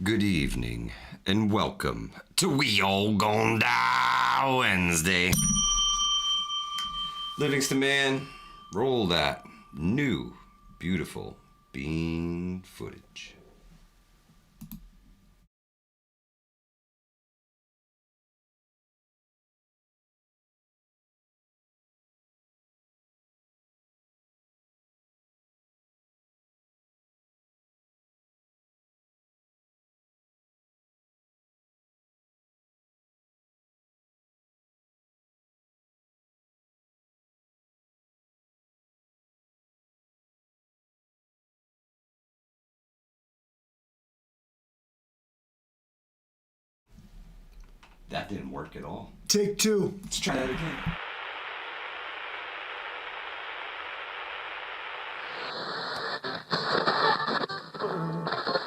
Good evening, and welcome to We All Gone Die Wednesday. Livingston Man, roll that new, beautiful bean footage. That didn't work at all. Take two. Let's try that again.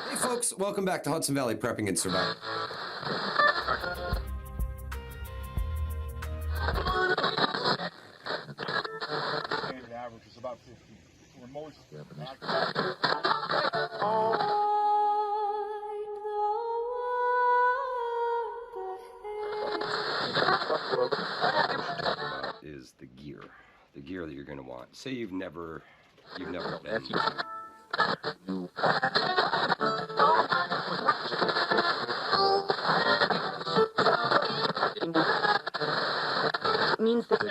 Hey folks, welcome back to Hudson Valley Prepping and Surviving. Standard average is about 50. For most Is the gear that you're going to want. Say you've never been. Means that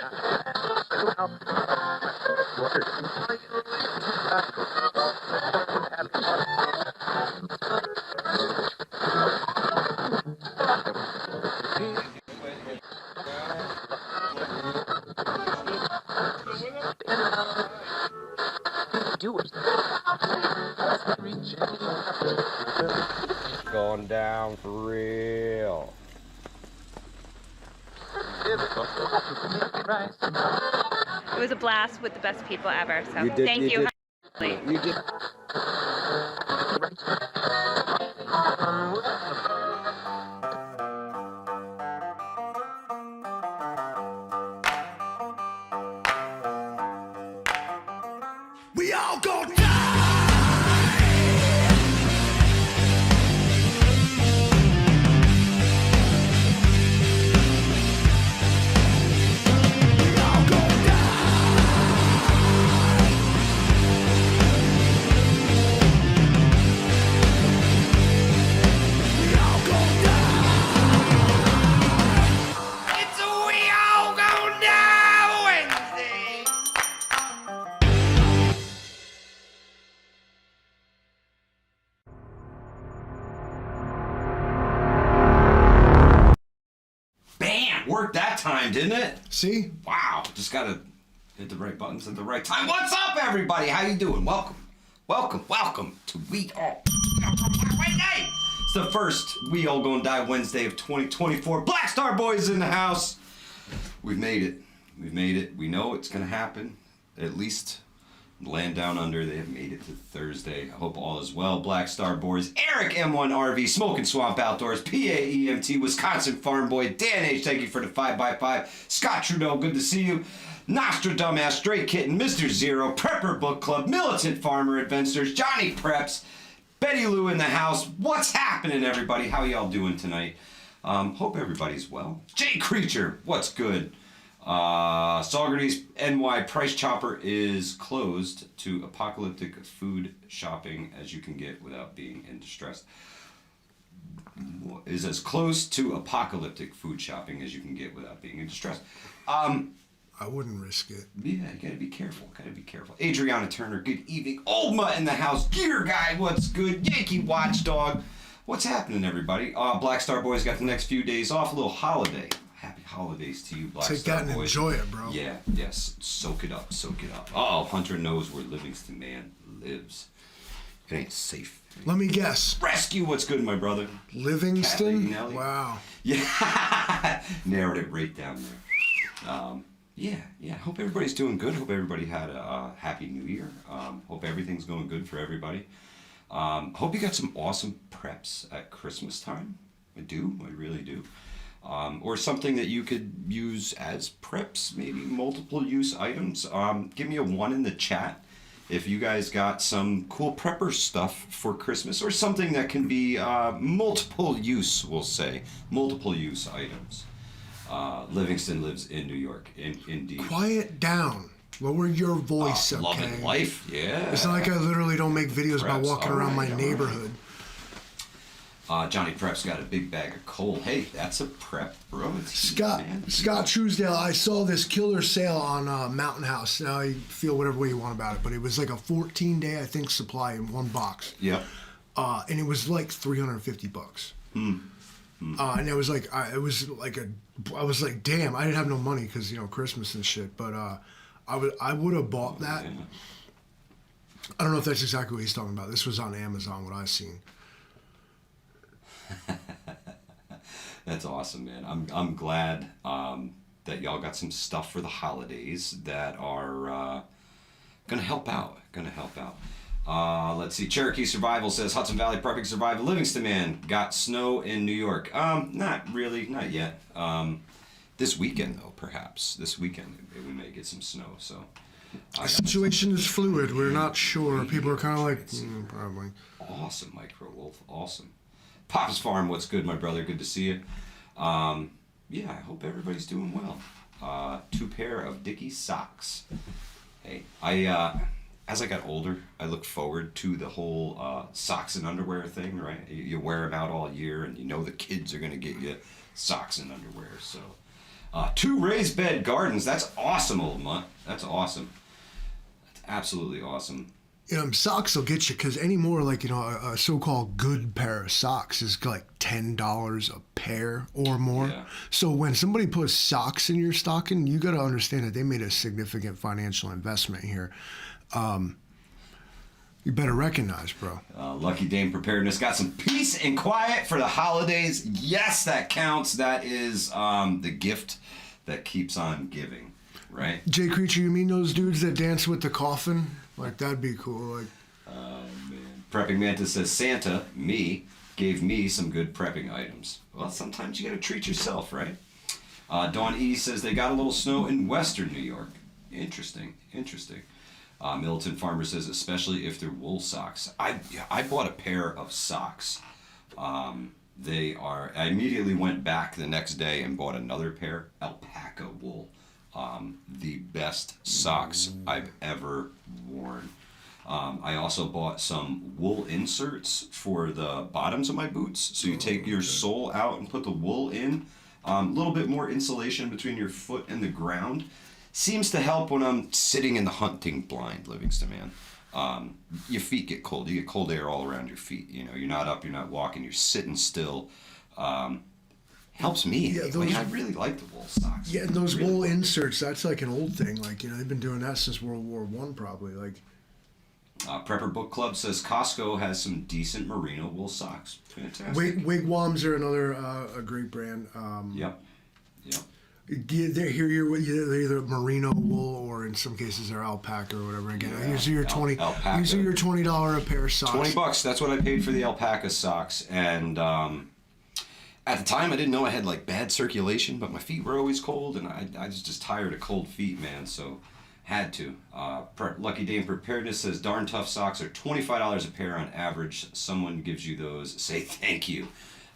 do it. Going down for real. It was a blast with the best people ever. So You did- thank you you. did- You did. We all go die. We all go die. We all go die. It's a We All Gonna Die Wednesday. Bam! Worked that time, didn't it? See? Wow, just gotta hit the right buttons at the right time. What's up, everybody? How you doing? Welcome to We All Wednesday. It's the first We All Gonna Die Wednesday of 2024. Black Star Boys in the house. We've made it. We know it's gonna happen. At least land down under. They have made it to Thursday. I hope all is well. Black Star Boys, Eric M1 RV, Smoking Swamp Outdoors, PAEMT, Wisconsin Farm Boy, Dan H, thank you for the 5x5. Scott Trudeau, good to see you. Nostradumbass, Stray Kitten, Mr. Zero, Prepper Book Club, Militant Farmer Adventures, Johnny Preps, Betty Lou in the house. What's happening, everybody? How y'all doing tonight? Hope everybody's well. Jay Creature, what's good? Saugerties NY Price Chopper is closed to apocalyptic food shopping as you can get without being in distress. Is as close to apocalyptic food shopping as you can get without being in distress. I wouldn't risk it. Yeah, you gotta be careful. Adriana Turner, good evening. Old Mutt in the house. Gear Guy, what's good? Yankee Watchdog. What's happening, everybody? Black Star Boys got the next few days off. A little holiday. Happy holidays to you, Black Take Star that and Boys. enjoy it, bro. Yeah, yes. Soak it up. Oh, Hunter knows where Livingston Man lives. It ain't safe. Let me guess. Rescue, what's good, my brother? Livingston? Cat Lady Nelly. Wow. Yeah. Narrowed it right down there. Yeah. Hope everybody's doing good. Hope everybody had a happy new year. Hope everything's going good for everybody. Hope you got some awesome preps at Christmas time. I really do. Or something that you could use as preps, maybe multiple use items. Give me a 1 in the chat if you guys got some cool prepper stuff for Christmas or something that can be multiple use, we'll say, multiple use items. Livingston lives in New York, indeed. Quiet down. Lower your voice, okay? Loving life, yeah. It's not like I literally don't make videos about Preps, walking around my neighborhood. Johnny Prep's got a big bag of coal. Hey, that's a prep, bro. It's Scott Truesdale, I saw this killer sale on Mountain House. Now you feel whatever way you want about it, but it was like a 14-day, I think, supply in one box. Yep. And it was like $350. And it was like, I was like, damn, I didn't have no money because, you know, Christmas and shit. But I would have bought that. Yeah. I don't know if that's exactly what he's talking about. This was on Amazon, what I've seen. That's awesome, man. I'm glad that y'all got some stuff for the holidays that are gonna help out. Let's see. Cherokee Survival says Hudson Valley Prepping Survival. Livingston man got snow in New York. Not really, not yet. This weekend though, perhaps. This weekend we may get some snow. So The situation is fluid. We're not sure. People are kind of like, probably. Awesome, Micro Wolf. Awesome. Pop's Farm, what's good, my brother? Good to see you. Yeah, I hope everybody's doing well. 2 pair of Dickies socks. Hey, as I got older, I look forward to the whole socks and underwear thing, right? You wear them out all year, and you know the kids are going to get you socks and underwear. So, 2 raised bed gardens. That's awesome, old mutt. That's awesome. That's absolutely awesome. You know, socks will get you because anymore, like, you know, a so-called good pair of socks is like $10 a pair or more. Yeah. So when somebody puts socks in your stocking, you got to understand that they made a significant financial investment here. You better recognize, bro. Lucky Dame Preparedness got some peace and quiet for the holidays. Yes, that counts. That is the gift that keeps on giving, right? Jay Creature, you mean those dudes that dance with the coffin? Like, that'd be cool. Like, Man. Prepping Mantis says Santa, gave me some good prepping items. Well, sometimes you gotta treat yourself, right? Dawn E says they got a little snow in western New York. Interesting. Militant Farmer says especially if they're wool socks. I bought a pair of socks. I immediately went back the next day and bought another pair, alpaca wool. The best socks I've ever worn. I also bought some wool inserts for the bottoms of my boots. So you take your sole out and put the wool in. A little bit more insulation between your foot and the ground. Seems to help when I'm sitting in the hunting blind, Livingston man. Your feet get cold. You get cold air all around your feet. You know, you're not up, you're not walking, you're sitting still. Helps me. Yeah, I really like the wool socks. yeah, and those wool inserts, that's like an old thing. Like, you know, they've been doing that since World War I, probably. Like, Prepper Book Club says Costco has some decent merino wool socks. Fantastic. Wigwams are another a great brand. Yep. They're either merino wool or in some cases they're alpaca or whatever. Again, Yeah, usually your alpaca. usually your $20 a pair of socks. $20. That's what I paid for the alpaca socks. And at the time, I didn't know I had like bad circulation, but my feet were always cold, and I was just tired of cold feet, man. So had to. Lucky Dame Preparedness says darn tough socks are $25 a pair on average. Someone gives you those, say thank you.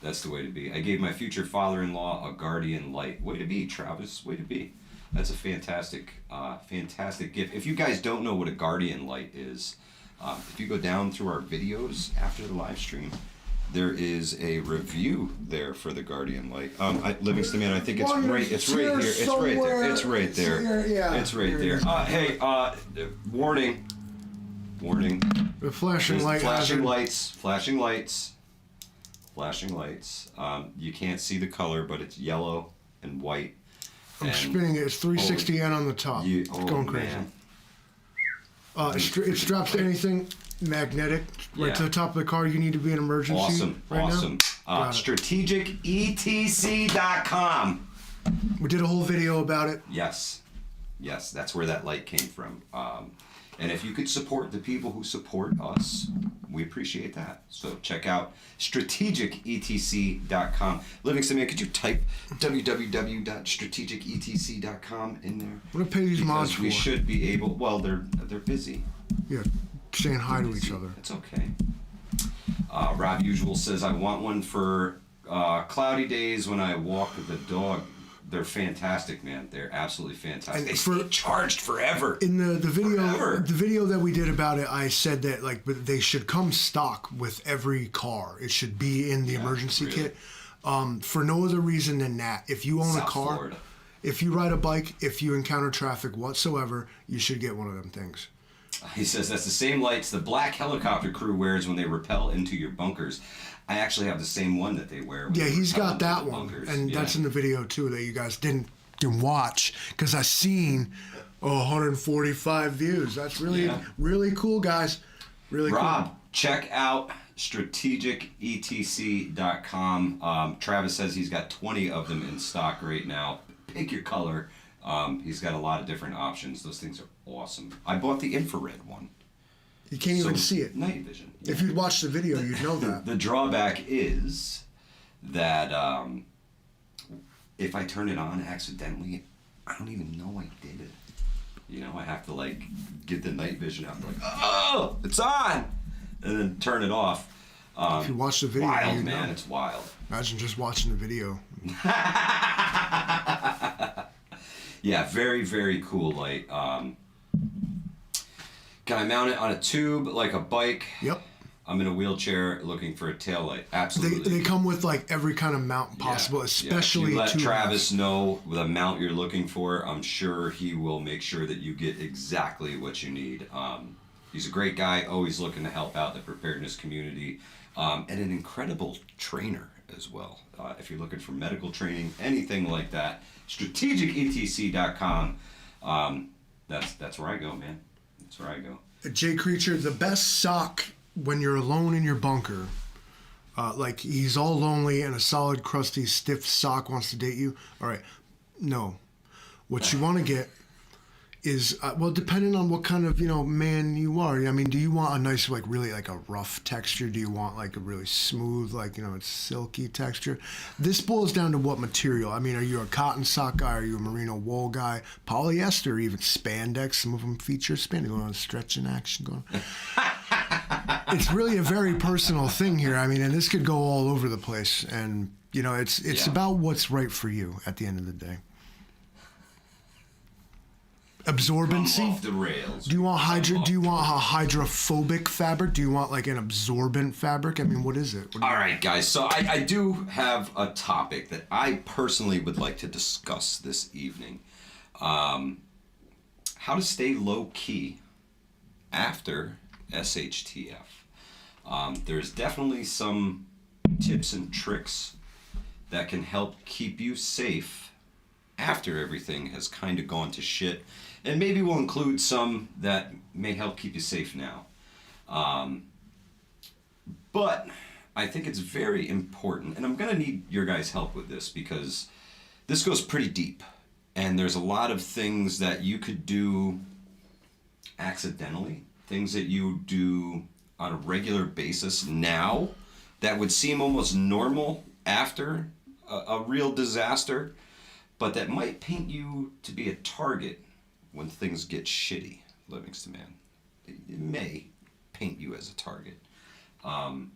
That's the way to be. I gave my future father-in-law a Guardian light. Way to be, Travis. Way to be. That's a fantastic gift. If you guys don't know what a Guardian light is, if you go down through our videos after the live stream, there is a review there for the Guardian light. Livingston man, I think it's right here. It's right there. Yeah, it's right there. Hey, warning. The flashing light. Flashing lights. You can't see the color, but it's yellow and white. I'm spinning it. It's 360 N on the top. It's going crazy. Man. It straps to anything. Magnetic, right to the top of the car. You need to be an emergency. Awesome. Now. StrategicETC.com. We did a whole video about it. Yes, that's where that light came from. And if you could support the people who support us, we appreciate that. So check out strategicetc.com. Livingston man, could you type www.strategicetc.com in there? What do I pay these mods for? We should be able. Well, they're busy. Yeah, saying hi to each other. It's okay. Rob Usual says, I want one for cloudy days when I walk the dog. They're fantastic, man. They're absolutely fantastic. They stay charged forever. In the Forever. video that we did about it, I said that like they should come stock with every car. It should be in the emergency kit. For no other reason than that. If you own a car, Florida. if you ride a bike, if you encounter traffic whatsoever, you should get one of them things. He says that's the same lights the black helicopter crew wears when they rappel into your bunkers. I actually have the same one that they wear. When Yeah, they he's rappel got into that the one, bunkers. and that's in the video too that you guys didn't watch because I seen 145 views. That's really really cool, guys. Really Rob, check out strategicetc.com. Travis says he's got 20 of them in stock right now. Pick your color. He's got a lot of different options. Those things are awesome. I bought the infrared one. You can't even see it. Night vision. If you'd watched the video, you'd know that. The drawback is that if I turn it on accidentally, I don't even know I did it. You know, I have to like get the night vision out, like, oh, it's on, and then turn it off. If you watch the video, Wild, you'd man, know. it's wild. Imagine just watching the video. Yeah, very, very cool light. Can I mount it on a tube like a bike? Yep. I'm in a wheelchair looking for a tail light. Absolutely. They come with like every kind of mount possible, especially If you let tube Travis mounts. know the mount you're looking for, I'm sure he will make sure that you get exactly what you need. He's a great guy, always looking to help out the preparedness community, and an incredible trainer as well. If you're looking for medical training, anything like that, strategicetc.com. That's where I go, man. That's where I go. Jay Creature, the best sock when you're alone in your bunker, like he's all lonely and a solid, crusty, stiff sock wants to date you. All right, no. What you want to get is, well, depending on what kind of, man you are. I mean, do you want a nice, like, really, like, a rough texture? Do you want, like, a really smooth, like, it's silky texture? This boils down to what material. I mean, are you a cotton sock guy? Are you a merino wool guy? Polyester, even spandex. Some of them feature spandex. Going on stretching action going. It's really a very personal thing here. I mean, and this could go all over the place. And, it's about what's right for you at the end of the day. Absorbency. Come off the rails. Do you want Do you want a hydrophobic fabric? Do you want like an absorbent fabric? I mean, what is it? All right, guys. So I do have a topic that I personally would like to discuss this evening. How to stay low key after SHTF. There's definitely some tips and tricks that can help keep you safe after everything has kind of gone to shit. And maybe we'll include some that may help keep you safe now. But I think it's very important, and I'm going to need your guys' help with this because this goes pretty deep. And there's a lot of things that you could do accidentally, things that you do on a regular basis now that would seem almost normal after a real disaster, but that might paint you to be a target when things get shitty, Livingston man. It may paint you as a target. And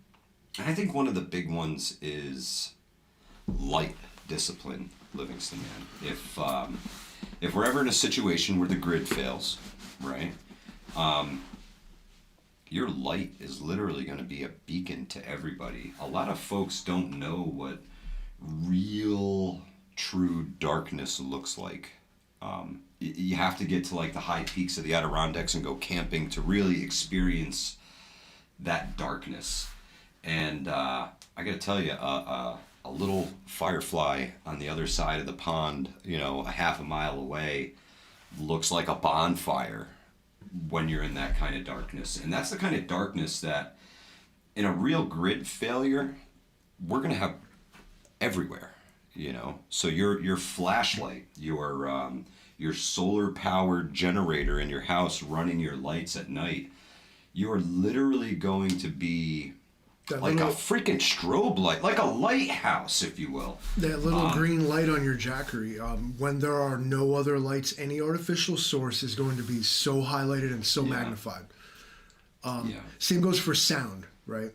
I think one of the big ones is light discipline, Livingston man. If we're ever in a situation where the grid fails, right, your light is literally going to be a beacon to everybody. A lot of folks don't know what real, true darkness looks like. You have to get to like the high peaks of the Adirondacks and go camping to really experience that darkness. And I got to tell you, a little firefly on the other side of the pond, a half a mile away, looks like a bonfire when you're in that kind of darkness. And that's the kind of darkness that in a real grid failure, we're going to have everywhere, So your flashlight, your solar powered generator in your house running your lights at night, you're literally going to be like a freaking strobe light, like a lighthouse, if you will. That little green light on your jackery, when there are no other lights, any artificial source is going to be so highlighted and so magnified. Same goes for sound, right?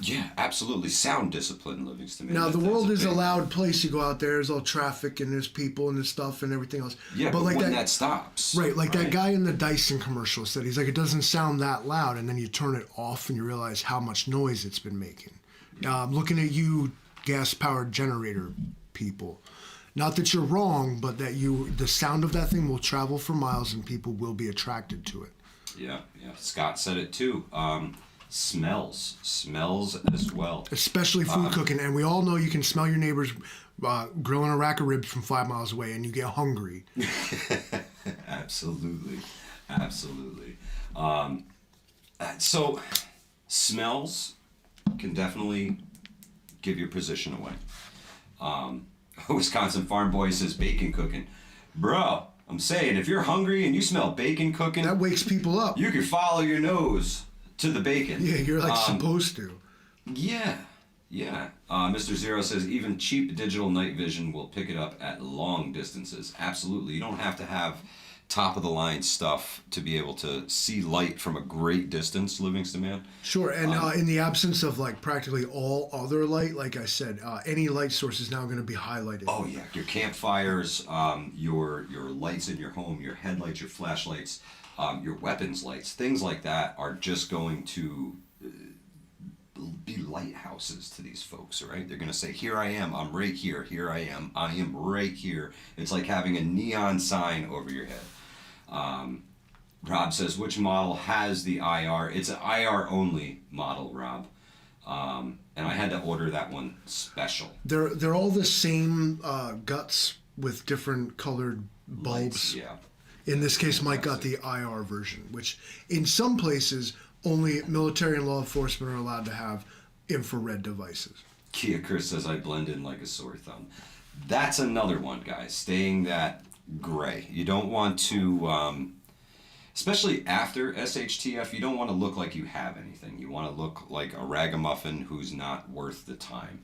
Yeah, absolutely. Sound discipline, Livingston. Man. Now, the That's world a is a big- loud place. You go out there, there's all traffic and there's people and there's stuff and everything else. Yeah, but when that stops. Right, like that guy in the Dyson commercial said, he's like, it doesn't sound that loud, and then you turn it off and you realize how much noise it's been making. Looking at you, gas-powered generator people. Not that you're wrong, but that the sound of that thing will travel for miles and people will be attracted to it. Yeah. Scott said it too. Smells as well. Especially food cooking, and we all know you can smell your neighbors grilling a rack of ribs from 5 miles away, and you get hungry. Absolutely. So, smells can definitely give your position away. Wisconsin Farm Boy says bacon cooking. Bro, I'm saying if you're hungry and you smell bacon cooking, That wakes people up. you can follow your nose to the bacon. Yeah, you're like supposed to. Yeah. Mr. Zero says even cheap digital night vision will pick it up at long distances. Absolutely. You don't have to have top of the line stuff to be able to see light from a great distance, Livingston man. Sure, and in the absence of like practically all other light, like I said, any light source is now going to be highlighted. Oh yeah, your campfires, your lights in your home, your headlights, your flashlights, your weapons lights, things like that are just going to be lighthouses to these folks, right? They're going to say, here I am, I'm right here, here I am right here. It's like having a neon sign over your head. Rob says, which model has the IR? It's an IR only model, Rob. And I had to order that one special. They're all the same guts with different colored bulbs. Lights, yeah. In this case, Mike got the IR version, which in some places only military and law enforcement are allowed to have infrared devices. Kia Chris says, I blend in like a sore thumb. That's another one, guys. Staying that gray. You don't want to, especially after SHTF, you don't want to look like you have anything. You want to look like a ragamuffin who's not worth the time.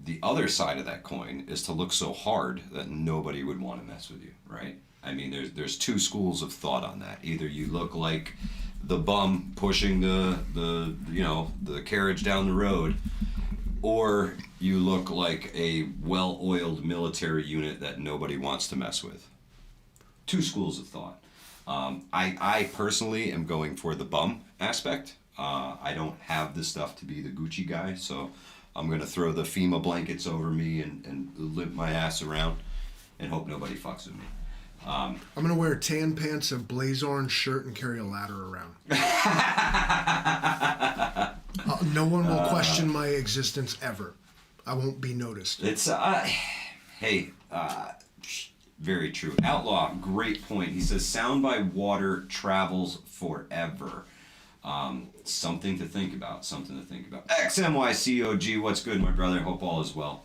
The other side of that coin is to look so hard that nobody would want to mess with you, right? I mean, there's two schools of thought on that. Either you look like the bum pushing the carriage down the road, or you look like a well-oiled military unit that nobody wants to mess with. Two schools of thought. I personally am going for the bum aspect. I don't have the stuff to be the Gucci guy, so I'm going to throw the FEMA blankets over me and limp my ass around and hope nobody fucks with me. I'm going to wear tan pants, a blaze orange shirt, and carry a ladder around. No one will question my existence ever. I won't be noticed. It's, very true. Outlaw, great point. He says, sound by water travels forever. Something to think about. XMYCOG, what's good, my brother? Hope all is well.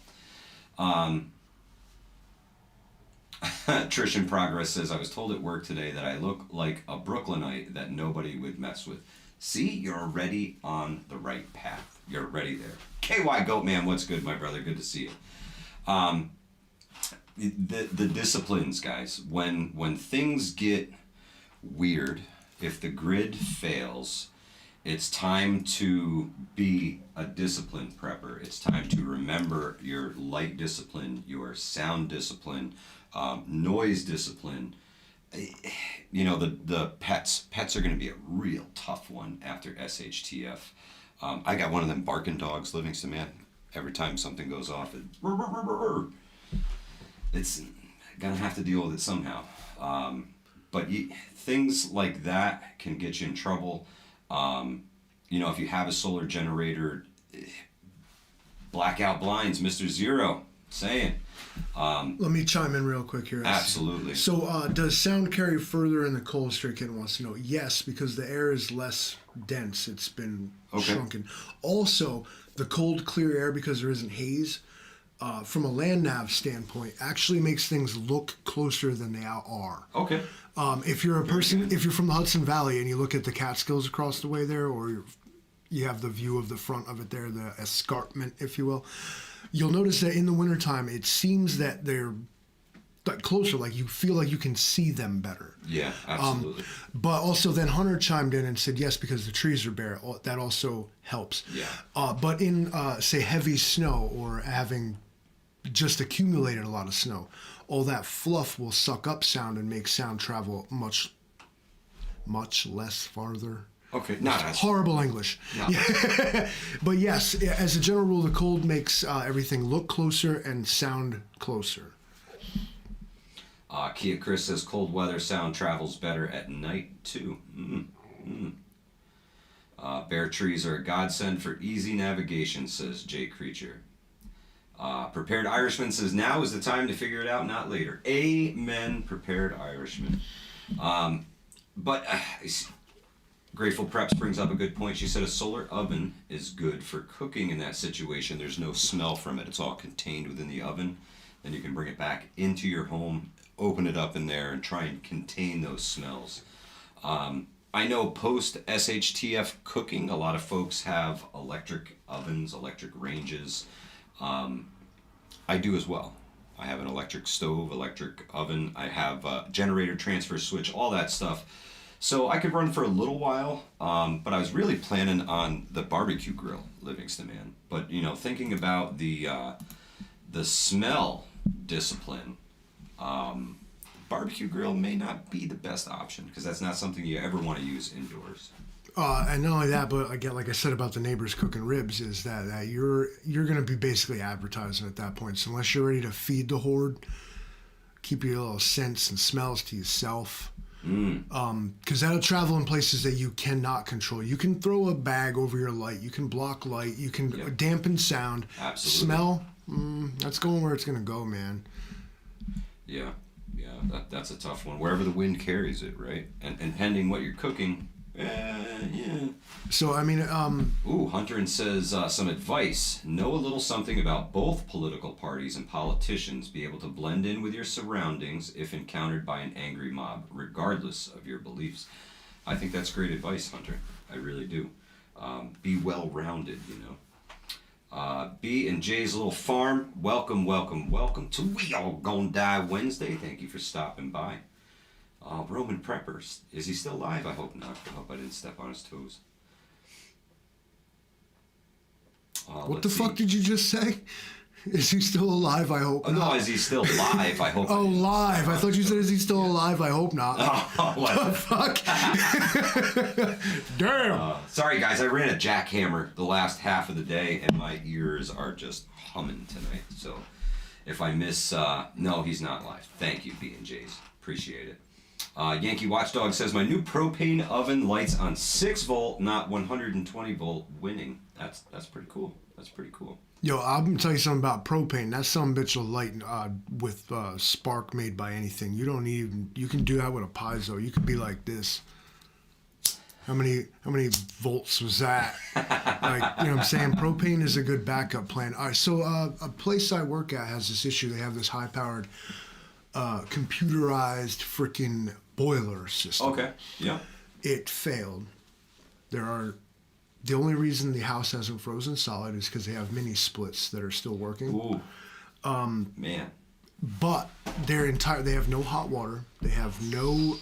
Trish in Progress says, I was told at work today that I look like a Brooklynite that nobody would mess with. See, you're already on the right path. You're already there. KY Goatman, what's good, my brother? Good to see you. The disciplines, guys. When things get weird, if the grid fails, it's time to be a disciplined prepper. It's time to remember your light discipline, your sound discipline, noise discipline. You know, the pets are going to be a real tough one after SHTF. I got one of them barking dogs, Livingston, man. Every time something goes off, it's gonna have to deal with it somehow. But things like that can get you in trouble. You know, if you have a solar generator, blackout blinds, Mr. Zero, saying. Let me chime in real quick here. Absolutely. So, does sound carry further in the cold? Straight Kid wants to know. Yes, because the air is less dense. It's been shrunken. Also, the cold, clear air, because there isn't haze, from a land nav standpoint, actually makes things look closer than they are. Okay. If you're if you're from the Hudson Valley and you look at the Catskills across the way there, or you have the view of the front of it there, the escarpment, if you will, you'll notice that in the wintertime, it seems that like closer, like you feel like you can see them better. Yeah, absolutely. But also then Hunter chimed in and said, yes, because the trees are bare, that also helps. Yeah. But in, say, heavy snow or having just accumulated a lot of snow, all that fluff will suck up sound and make sound travel much less farther. Okay, not as horrible English. No. Yeah. But yes, as a general rule, the cold makes everything look closer and sound closer. Kia Chris says cold weather sound travels better at night too. Bare trees are a godsend for easy navigation, says Jay Creature. Prepared Irishman says now is the time to figure it out, not later. Amen, Prepared Irishman. But Grateful Preps brings up a good point. She said a solar oven is good for cooking in that situation. There's no smell from it. It's all contained within the oven. Then you can bring it back into your home, open it up in there, and try and contain those smells. I know post SHTF cooking, a lot of folks have electric ovens, electric ranges. I do as well. I have an electric stove, electric oven. I have a generator transfer switch, all that stuff. So I could run for a little while, but I was really planning on the barbecue grill, Livingston man. But thinking about the smell discipline, barbecue grill may not be the best option because that's not something you ever want to use indoors. And not only that, but again, like I said about the neighbors cooking ribs, is that you're going to be basically advertising at that point. So unless you're ready to feed the horde, keep your little scents and smells to yourself. Because that'll travel in places that you cannot control. You can throw a bag over your light. You can block light. You can dampen sound. Absolutely. Smell, that's going where it's going to go, man. Yeah, that's a tough one. Wherever the wind carries it, right? And pending what you're cooking, yeah. So, I mean... Hunter says some advice. Know a little something about both political parties and politicians. Be able to blend in with your surroundings if encountered by an angry mob, regardless of your beliefs. I think that's great advice, Hunter. I really do. Be well-rounded, B and Jay's Little Farm. Welcome to We All Gonna Die Wednesday. Thank you for stopping by. Roman Preppers. Is he still alive? I hope not. I hope I didn't step on his toes. What the fuck did you just say? Is he still alive? I hope not. No, is he still live? I hope. Oh, live. I thought you said, is he still alive? I hope not. What the fuck? Damn. Sorry, guys. I ran a jackhammer the last half of the day, and my ears are just humming tonight. So if I miss... no, he's not live. Thank you, B&Js. Appreciate it. Yankee Watchdog says, my new propane oven lights on 6 volt, not 120 volt, winning. That's pretty cool. That's pretty cool. Yo, I'm gonna tell you something about propane. That some bitch will light with spark made by anything. You can do that with a piezo. You could be like this. How many volts was that? Like, you know what I'm saying? Propane is a good backup plan. All right, so a place I work at has this issue. They have this high-powered, computerized freaking boiler system. Okay, yeah. It failed. The only reason the house hasn't frozen solid is because they have mini splits that are still working. Ooh. Man. But they have no hot water. They have no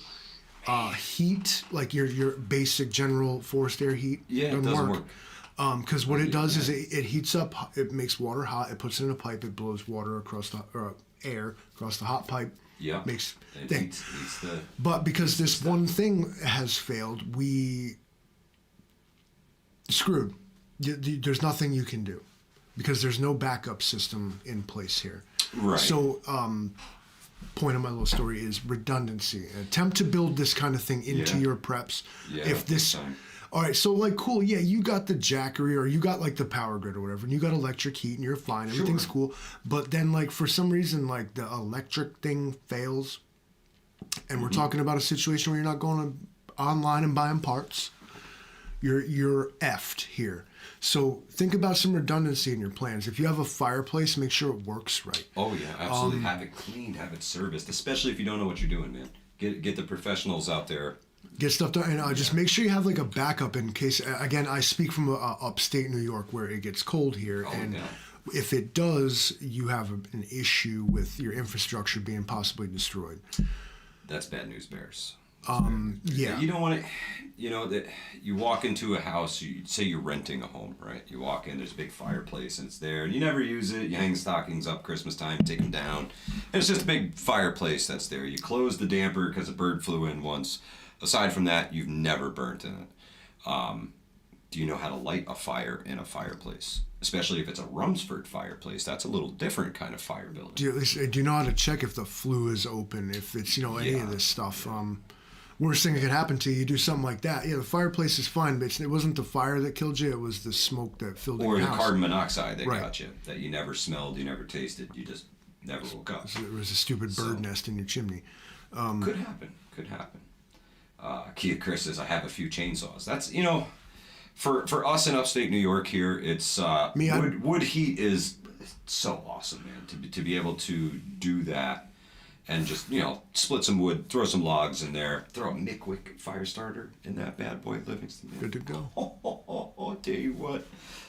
heat, like your basic general forced air heat. Yeah, it doesn't work. Because what it does is it heats up, it makes water hot, it puts it in a pipe, it blows water across air across the hot pipe. Yeah. Makes thing. But because this one thing has failed, we screwed. There's nothing you can do because there's no backup system in place here. Right. So, point of my little story is redundancy. Attempt to build this kind of thing into your preps. Yeah. If this, all right. So like, cool. Yeah, you got the Jackery or you got like the power grid or whatever, and you got electric heat, and you're fine. Everything's cool. But then, like, for some reason, like the electric thing fails, and we're talking about a situation where you're not going online and buying parts. You're effed here. So think about some redundancy in your plans. If you have a fireplace, make sure it works right. Oh yeah, absolutely. Have it cleaned, have it serviced, especially if you don't know what you're doing, man. Get the professionals out there. Get stuff done, and just make sure you have like a backup in case. Again, I speak from upstate New York where it gets cold here, If it does, you have an issue with your infrastructure being possibly destroyed. That's bad news bears. Yeah. You don't want to, that you walk into a house, you say you're renting a home, right? You walk in, there's a big fireplace and it's there, and you never use it. You hang stockings up Christmas time, take them down. And it's just a big fireplace that's there. You close the damper because a bird flew in once. Aside from that, you've never burnt in it. Do you know how to light a fire in a fireplace? Especially if it's a Rumsford fireplace, that's a little different kind of fire building. Do you know how to check if the flue is open, if it's, any of this stuff? Yeah. Worst thing that could happen to you do something like that. Yeah, the fireplace is fine, but it wasn't the fire that killed you, it was the smoke that filled your house. Or the carbon monoxide that Right. got you, that you never smelled, you never tasted, you just never woke up. So there was a stupid bird nest in your chimney. Could happen. Kia Chris says, I have a few chainsaws. That's, for us in upstate New York here, it's wood heat is so awesome, man, to be able to do that and just, split some wood, throw some logs in there, throw a Mickwick fire starter in that bad boy, Livingston. Good to go. I'll tell you what,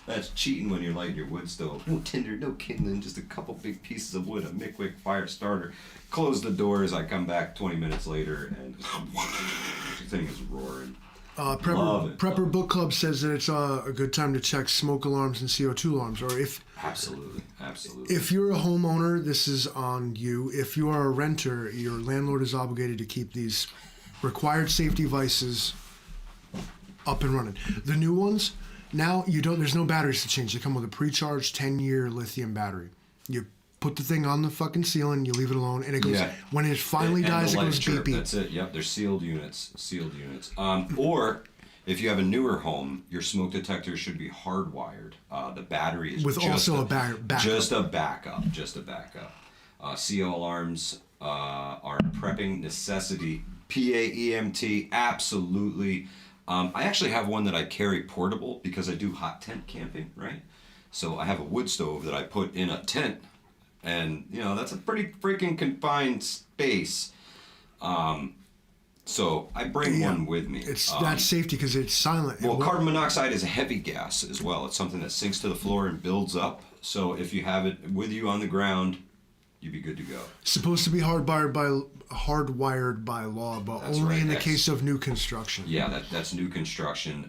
that's cheating when you're lighting your wood stove. No tinder, no kindling, just a couple big pieces of wood, a Mickwick fire starter. Close the doors, I come back 20 minutes later, and the thing is roaring. Prepper Book Club says that it's a good time to check smoke alarms and CO2 alarms. Or Absolutely. if you're a homeowner, this is on you. If you are a renter, your landlord is obligated to keep these required safety devices up and running. The new ones, now there's no batteries to change. They come with a pre-charged 10-year lithium battery. You put the thing on the fucking ceiling, you leave it alone, and it goes, when it finally dies, it goes beep beep. That's it, yep, they're sealed units. Or, if you have a newer home, your smoke detector should be hardwired. The battery is with just also a backup. Just a backup. CO alarms are a prepping necessity. PAEMT, absolutely. I actually have one that I carry portable because I do hot tent camping, right? So I have a wood stove that I put in a tent. And, that's a pretty freaking confined space. So I bring one with me. It's that safety because it's silent. Well, carbon monoxide is a heavy gas as well. It's something that sinks to the floor and builds up. So if you have it with you on the ground, you'd be good to go. Supposed to be hardwired by law, but That's only right. in the case of new construction. Yeah, that's new construction.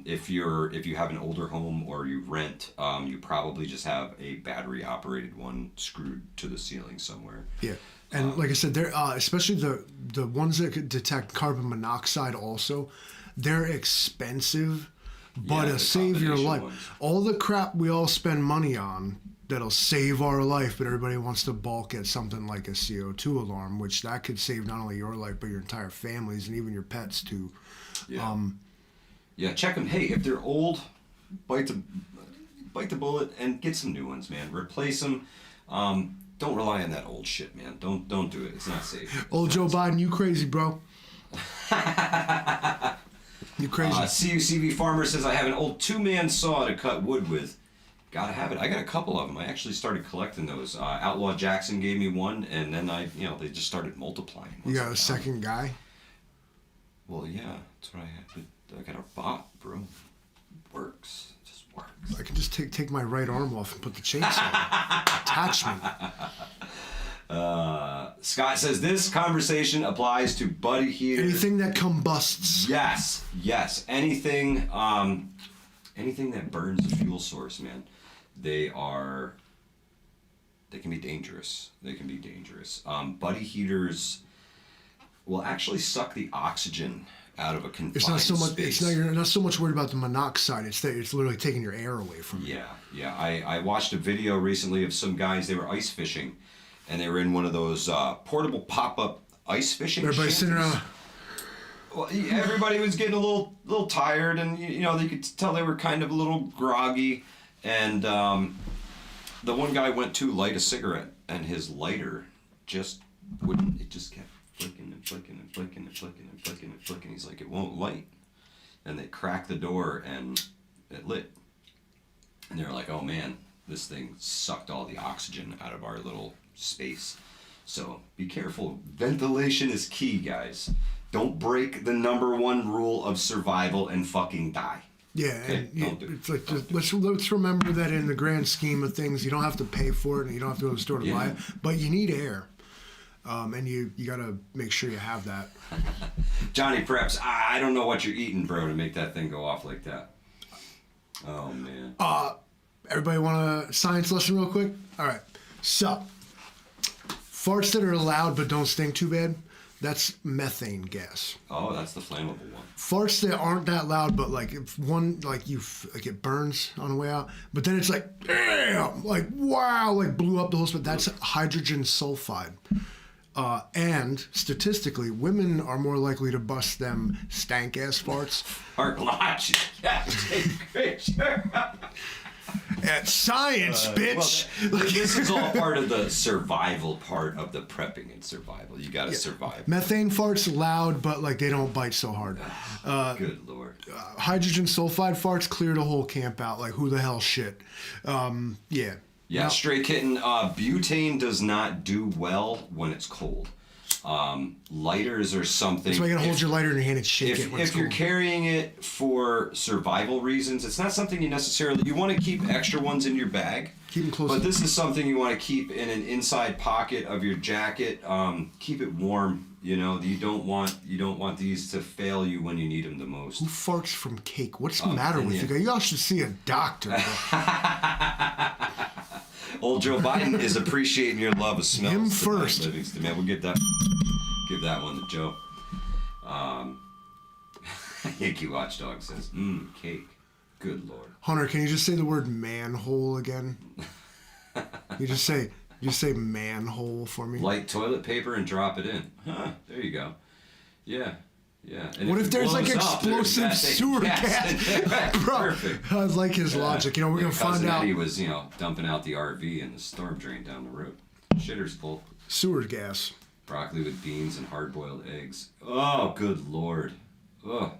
If you have an older home or you rent, you probably just have a battery operated one screwed to the ceiling somewhere. Yeah. And like I said, they're especially the ones that could detect carbon monoxide also, they're expensive, but the save your combination life. ones. All the crap we all spend money on that'll save our life, but everybody wants to balk at something like a CO2 alarm, which that could save not only your life, but your entire families and even your pets too. Yeah. Check them. Hey, if they're old, bite the bullet and get some new ones, man. Replace them. Don't rely on that old shit, man. Don't do it. It's not safe. Old Joe Biden, you crazy, bro. You crazy. CUCV Farmer says, I have an old 2-man saw to cut wood with. Gotta have it. I got a couple of them. I actually started collecting those. Outlaw Jackson gave me one, and then they just started multiplying. You got a second guy? Well, yeah. That's what I have. I got a bot, bro. Works. Just works. I can just take my right arm off and put the chainsaw on. Attachment. Scott says, this conversation applies to buddy heaters. Anything that combusts. Yes. Anything that burns a fuel source, man. They can be dangerous. Buddy heaters will actually suck the oxygen out of a confined It's not so much. space. You're not so much worried about the monoxide. It's literally taking your air away from you. Yeah. I watched a video recently of some guys. They were ice fishing, and they were in one of those portable pop-up ice fishing. Everybody sitting around. Well, everybody was getting a little tired, and you could tell they were kind of a little groggy. And the one guy went to light a cigarette, and his lighter just wouldn't. It just kept flicking and flicking and flicking and flicking and flicking and flicking. He's like, it won't light. And they cracked the door, and it lit. And they were like, oh man, this thing sucked all the oxygen out of our little space. So be careful. Ventilation is key, guys. Don't break the #1 rule of survival and fucking die. Yeah, Okay, and don't do it. it's like Don't just, let's remember that in the grand scheme of things, you don't have to pay for it and you don't have to go to the store to buy Yeah. it, but you need air, and you got to make sure you have that. Johnny Preps, I don't know what you're eating, bro, to make that thing go off like that. Oh, man. Everybody want a science lesson real quick? All right. So, farts that are loud but don't stink too bad, that's methane gas. Oh, that's the flammable one. Farts that aren't that loud, but like if one, like it burns on the way out, but then it's like, damn, like wow, like blew up the whole spit. That's hydrogen sulfide. And statistically, women are more likely to bust them stank ass farts. Art Lodge. Yeah, take a picture. At science, bitch. Well, this is all part of the survival part of the prepping and survival. You gotta survive. Methane farts loud, but like they don't bite so hard. Good Lord. Hydrogen sulfide farts clear the whole camp out. Like who the hell shit? Yeah. Yeah, Now- Stray Kitten, butane does not do well when it's cold. Lighters or something. So you gotta hold your lighter in your hand and shake it when it's If you're cold. carrying it for survival reasons, it's not something you necessarily... You want to keep extra ones in your bag. Keep them close. But this is something you want to keep in an inside pocket of your jacket. Keep it warm. You know, you don't want these to fail you when you need them the most. Who farts from cake? What's the matter with yeah. you guys? Y'all should see a doctor. Bro. Old Joe Biden is appreciating your love of smells. Him tonight, first. Livingston. Man, we'll give that one to Joe. Yankee Watchdog says, cake. Good Lord. Hunter, can you just say the word manhole again? You just say manhole for me. Light toilet paper and drop it in. Huh, there you go. Yeah. Yeah. And What if it there's like blows up, there's explosive methane sewer gas? Right, Bro, perfect. I like his logic. You know, we're Yeah, gonna find Cousin out Eddie was, dumping out the RV in the storm drain down the road. Shitter's full. sewer gas. Broccoli with beans and hard-boiled eggs. Oh, good Lord. Ugh.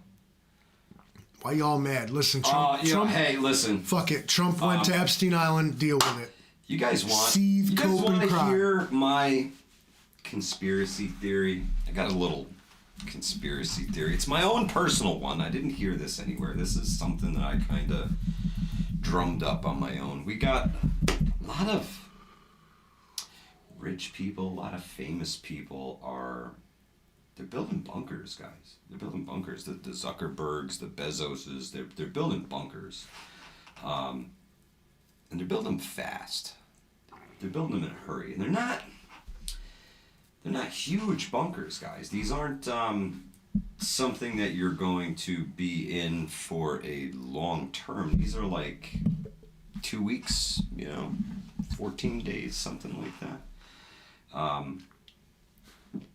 Why y'all mad? Listen, Oh, Trump. hey, listen. Fuck it. Trump went to Epstein Island. Deal with it. You guys want Seethe, you guys cope, want and to cry. hear my conspiracy theory? I got a little conspiracy theory. It's my own personal one. I didn't hear this anywhere. This is something that I kind of drummed up on my own. We got a lot of rich people, a lot of famous people they're building bunkers, guys. They're building bunkers. The Zuckerbergs, the Bezoses, they're building bunkers. And they're building them fast. They're building them in a hurry. And they're not huge bunkers, guys. These aren't something that you're going to be in for a long term. These are like 2 weeks, 14 days, something like that.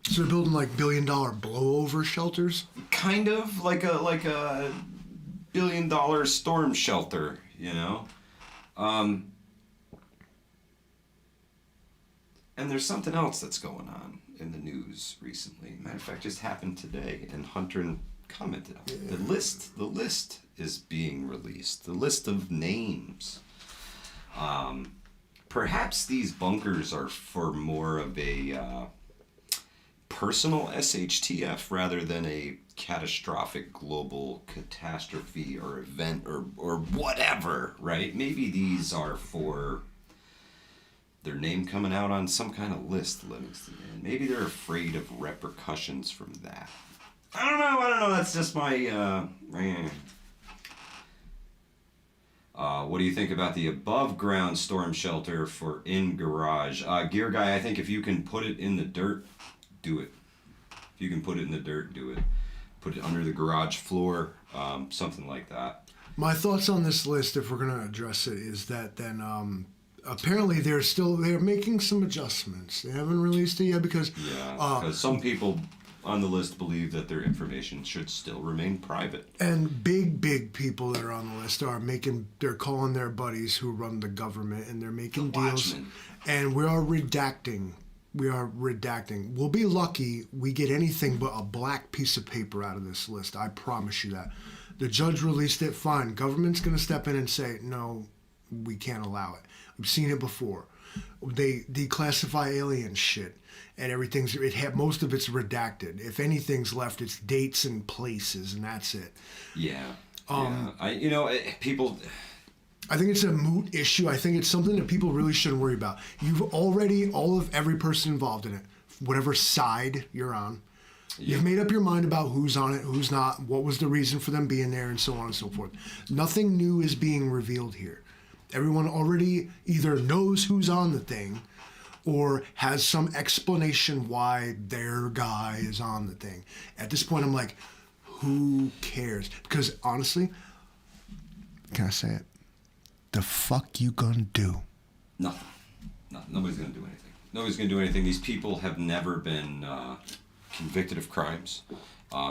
So they're building like $1 billion blowover shelters. Kind of like a $1 billion storm shelter, And there's something else that's going on in the news recently. Matter of fact, just happened today, and Hunter commented on it. The list is being released. The list of names. Perhaps these bunkers are for more of a personal SHTF rather than a catastrophic global catastrophe or event or whatever, right? Maybe these are for their name coming out on some kind of list, Livingston. And maybe they're afraid of repercussions from that. I don't know. That's just my... what do you think about the above-ground storm shelter for in-garage? Gear Guy, I think if you can put it in the dirt, do it. If you can put it in the dirt, do it. Put it under the garage floor, something like that. My thoughts on this list, if we're gonna address it, is that then apparently they're making some adjustments. They haven't released it yet because Because some people on the list believe that their information should still remain private. and big people that are on the list they're calling their buddies who run the government and they're making The deals. Watchmen. And we are redacting. We'll be lucky we get anything but a black piece of paper out of this list. I promise you that. The judge released it, fine. Government's going to step in and say, no, we can't allow it. We've seen it before. They declassify alien shit and most of it's redacted. If anything's left, it's dates and places and that's it. Yeah. People. I think it's a moot issue. I think it's something that people really shouldn't worry about. You've already, every person involved in it, whatever side you're on, you've made up your mind about who's on it, who's not, what was the reason for them being there, and so on and so forth. Nothing new is being revealed here. Everyone already either knows who's on the thing or has some explanation why their guy is on the thing. At this point, I'm like, who cares? Because honestly, can I say it? The fuck you gonna do? Nothing. Nobody's gonna do anything. Nobody's gonna do anything. These people have never been convicted of crimes.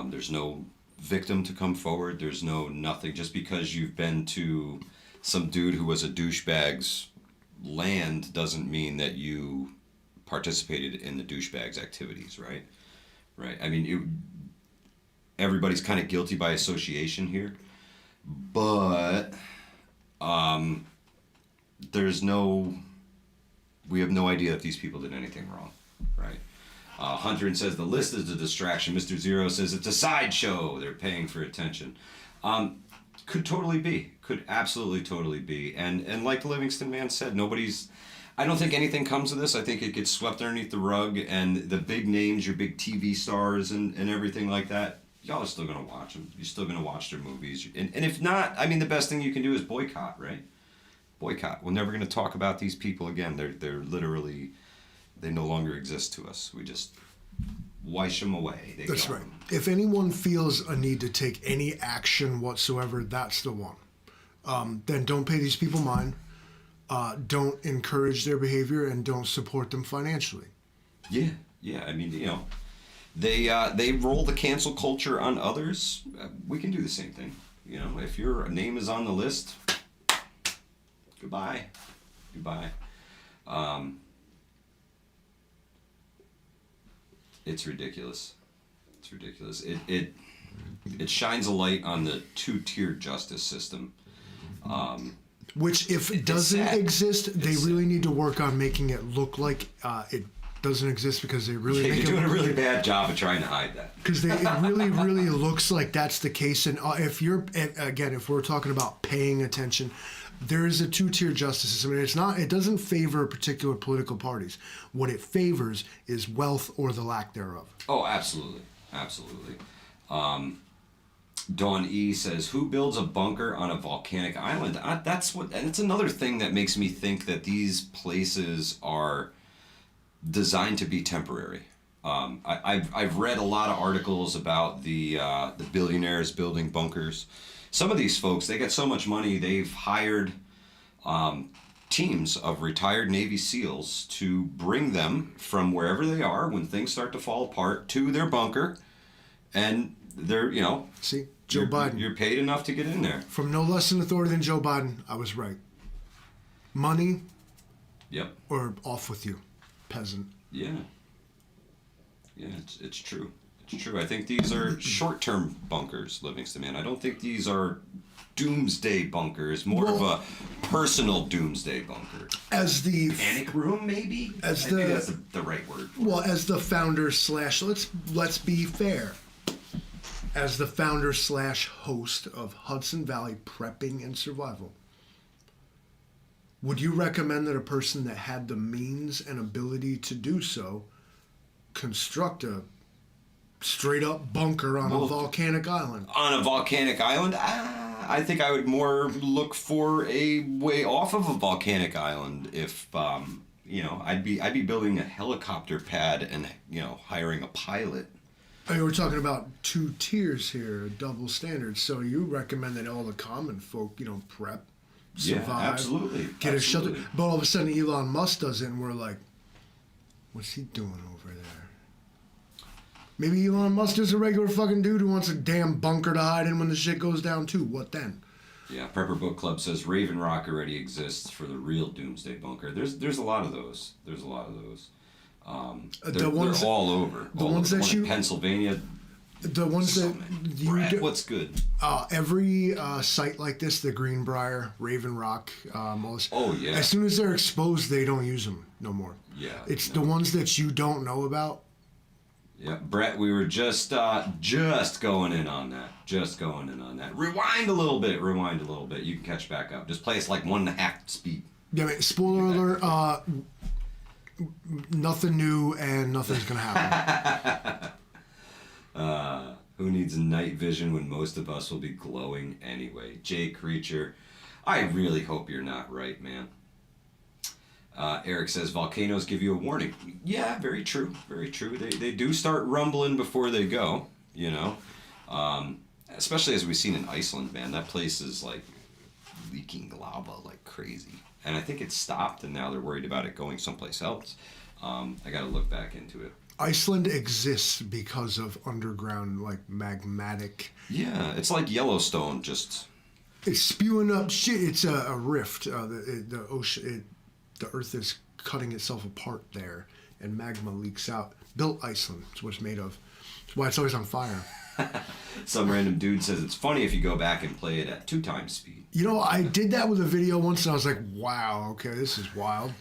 There's no victim to come forward. There's no nothing. Just because you've been to some dude who was a douchebag's land doesn't mean that you participated in the douchebag's activities, right? Right. I mean, everybody's kind of guilty by association here, but we have no idea if these people did anything wrong, right? Hunter says the list is a distraction. Mr. Zero says it's a sideshow. They're paying for attention. Could totally be. Could absolutely totally be. And like the Livingston man said, I don't think anything comes of this. I think it gets swept underneath the rug, and the big names, your big TV stars and everything like that, y'all are still going to watch them. You're still going to watch their movies. And if not, I mean, the best thing you can do is boycott, right? Boycott. We're never going to talk about these people again. They're literally, they no longer exist to us. We just wish them away. That's right. If anyone feels a need to take any action whatsoever, that's the one. Then don't pay these people mind. Don't encourage their behavior, and don't support them financially. Yeah. I mean, they roll the cancel culture on others. We can do the same thing. If your name is on the list, goodbye. It's ridiculous. It shines a light on the two-tiered justice system. Which, if it doesn't exist, they really need to work on making it look like it doesn't exist, because they really you're doing a really bad job of trying to hide that. Because it really looks like that's the case. And if we're talking about paying attention, there is a two-tier justice system, and it doesn't favor particular political parties. What it favors is wealth or the lack thereof. Oh, absolutely. Dawn E says, who builds a bunker on a volcanic island? And it's another thing that makes me think that these places are designed to be temporary. I've read a lot of articles about the billionaires building bunkers. Some of these folks, they get so much money, they've hired teams of retired Navy SEALs to bring them from wherever they are when things start to fall apart to their bunker, and they're, See, Joe Biden. You're paid enough to get in there. From no less an authority than Joe Biden, I was right. Money. Yep. Or off with you, peasant. Yeah. It's true. It's true. I think these are short-term bunkers, Livingston man. I don't think these are doomsday bunkers. More of a personal doomsday bunker. As the panic room, maybe. I think that's the right word. Well, as the founder / let's be fair. As the founder / host of Hudson Valley Prepping and Survival, would you recommend that a person that had the means and ability to do so construct a straight up bunker on a volcanic island? On a volcanic island? I think I would more look for a way off of a volcanic island if, I'd be building a helicopter pad and, hiring a pilot. I mean, we're talking about two tiers here, double standards. So you recommend that all the common folk, prep, survive, absolutely, get a shelter. But all of a sudden Elon Musk does it, and we're like, what's he doing over there? Maybe Elon Musk is a regular fucking dude who wants a damn bunker to hide in when the shit goes down too. What then? Yeah, Prepper Book Club says Raven Rock already exists for the real doomsday bunker. There's a lot of those. They're all over. The ones that you Pennsylvania. The ones that you Brad, what's good? Every site like this, the Greenbrier, Raven Rock, oh yeah. As soon as they're exposed, they don't use them no more. Yeah. It's the ones that you don't know about. Yeah, Brett, we were just going in on that. Rewind a little bit. You can catch back up. Just play us like 1.5 speed. Yeah, man, spoiler alert, nothing new and nothing's gonna happen. Who needs night vision when most of us will be glowing anyway? Jay Creature, I really hope you're not right, man. Eric says volcanoes give you a warning. Yeah, very true. They do start rumbling before they go, you know. Especially as we've seen in Iceland, man. That place is like leaking lava like crazy. And I think it stopped, and now they're worried about it going someplace else. I got to look back into it. Iceland exists because of underground, like, magmatic... Yeah, it's like Yellowstone, just... It's spewing up shit. It's a rift. The ocean... the Earth is cutting itself apart there, and magma leaks out. Built Iceland. It's what it's made of. That's why it's always on fire. Some random dude says it's funny if you go back and play it at 2x speed. You know, I did that with a video once, and I was like, wow, okay, this is wild.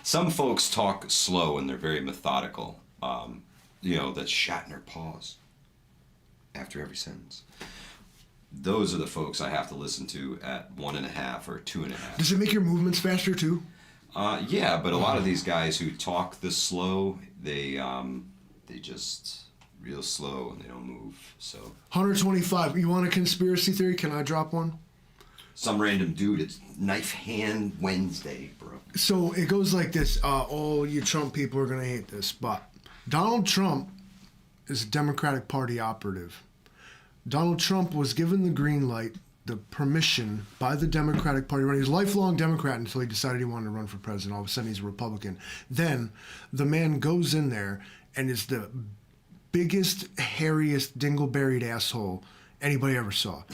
Some folks talk slow and they're very methodical. You know, that Shatner pause after every sentence. Those are the folks I have to listen to at 1.5 or 2.5. Does it make your movements faster too? Yeah, but a lot of these guys who talk this slow, they just real slow and they don't move. So 125. You want a conspiracy theory? Can I drop one? Some random dude. It's Knife Hand Wednesday, bro. So it goes like this. All you Trump people are gonna hate this, but Donald Trump is a Democratic Party operative. Donald Trump was given the green light, the permission by the Democratic Party. He was a lifelong Democrat until he decided he wanted to run for president. All of a sudden, he's a Republican. Then the man goes in there and is the biggest, hairiest, dingle-berried asshole anybody ever saw.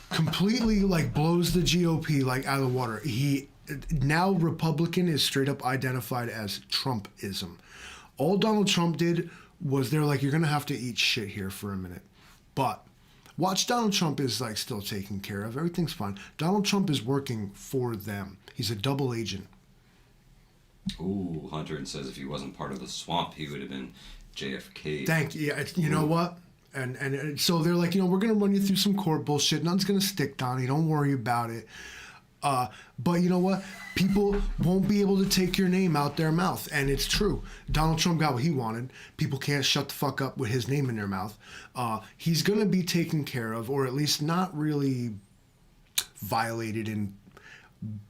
Completely, like, blows the GOP, like, out of the water. He now Republican is straight up identified as Trumpism. All Donald Trump did was they're like, you're going to have to eat shit here for a minute. But watch, Donald Trump is, like, still taken care of. Everything's fine. Donald Trump is working for them. He's a double agent. Ooh, Hunter says if he wasn't part of the swamp, he would have been JFK. Thank you. Yeah, you know what? And so they're like, you know, we're going to run you through some court bullshit. Nothing's going to stick, Donnie. Don't worry about it. But you know what? People won't be able to take your name out their mouth. And it's true. Donald Trump got what he wanted. People can't shut the fuck up with his name in their mouth. He's going to be taken care of, or at least not really violated in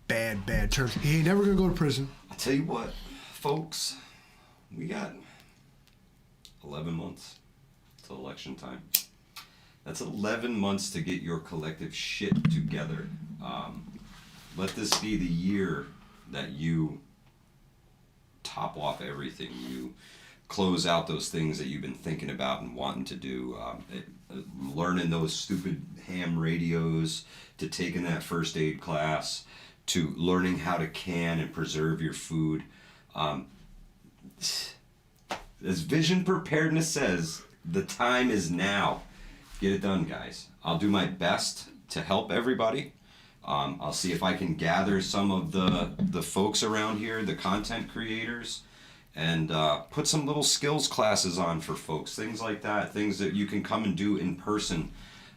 bad terms. He ain't never going to go to prison. I'll tell you what, folks. We got 11 months till election time. That's 11 months to get your collective shit together. Let this be the year that you top off everything. You close out those things that you've been thinking about and wanting to do. Learning those stupid ham radios, to taking that first aid class, to learning how to can and preserve your food. As Vision Preparedness says, the time is now. Get it done, guys. I'll do my best to help everybody. I'll see if I can gather some of the folks around here, the content creators, and put some little skills classes on for folks, things like that, things that you can come and do in person.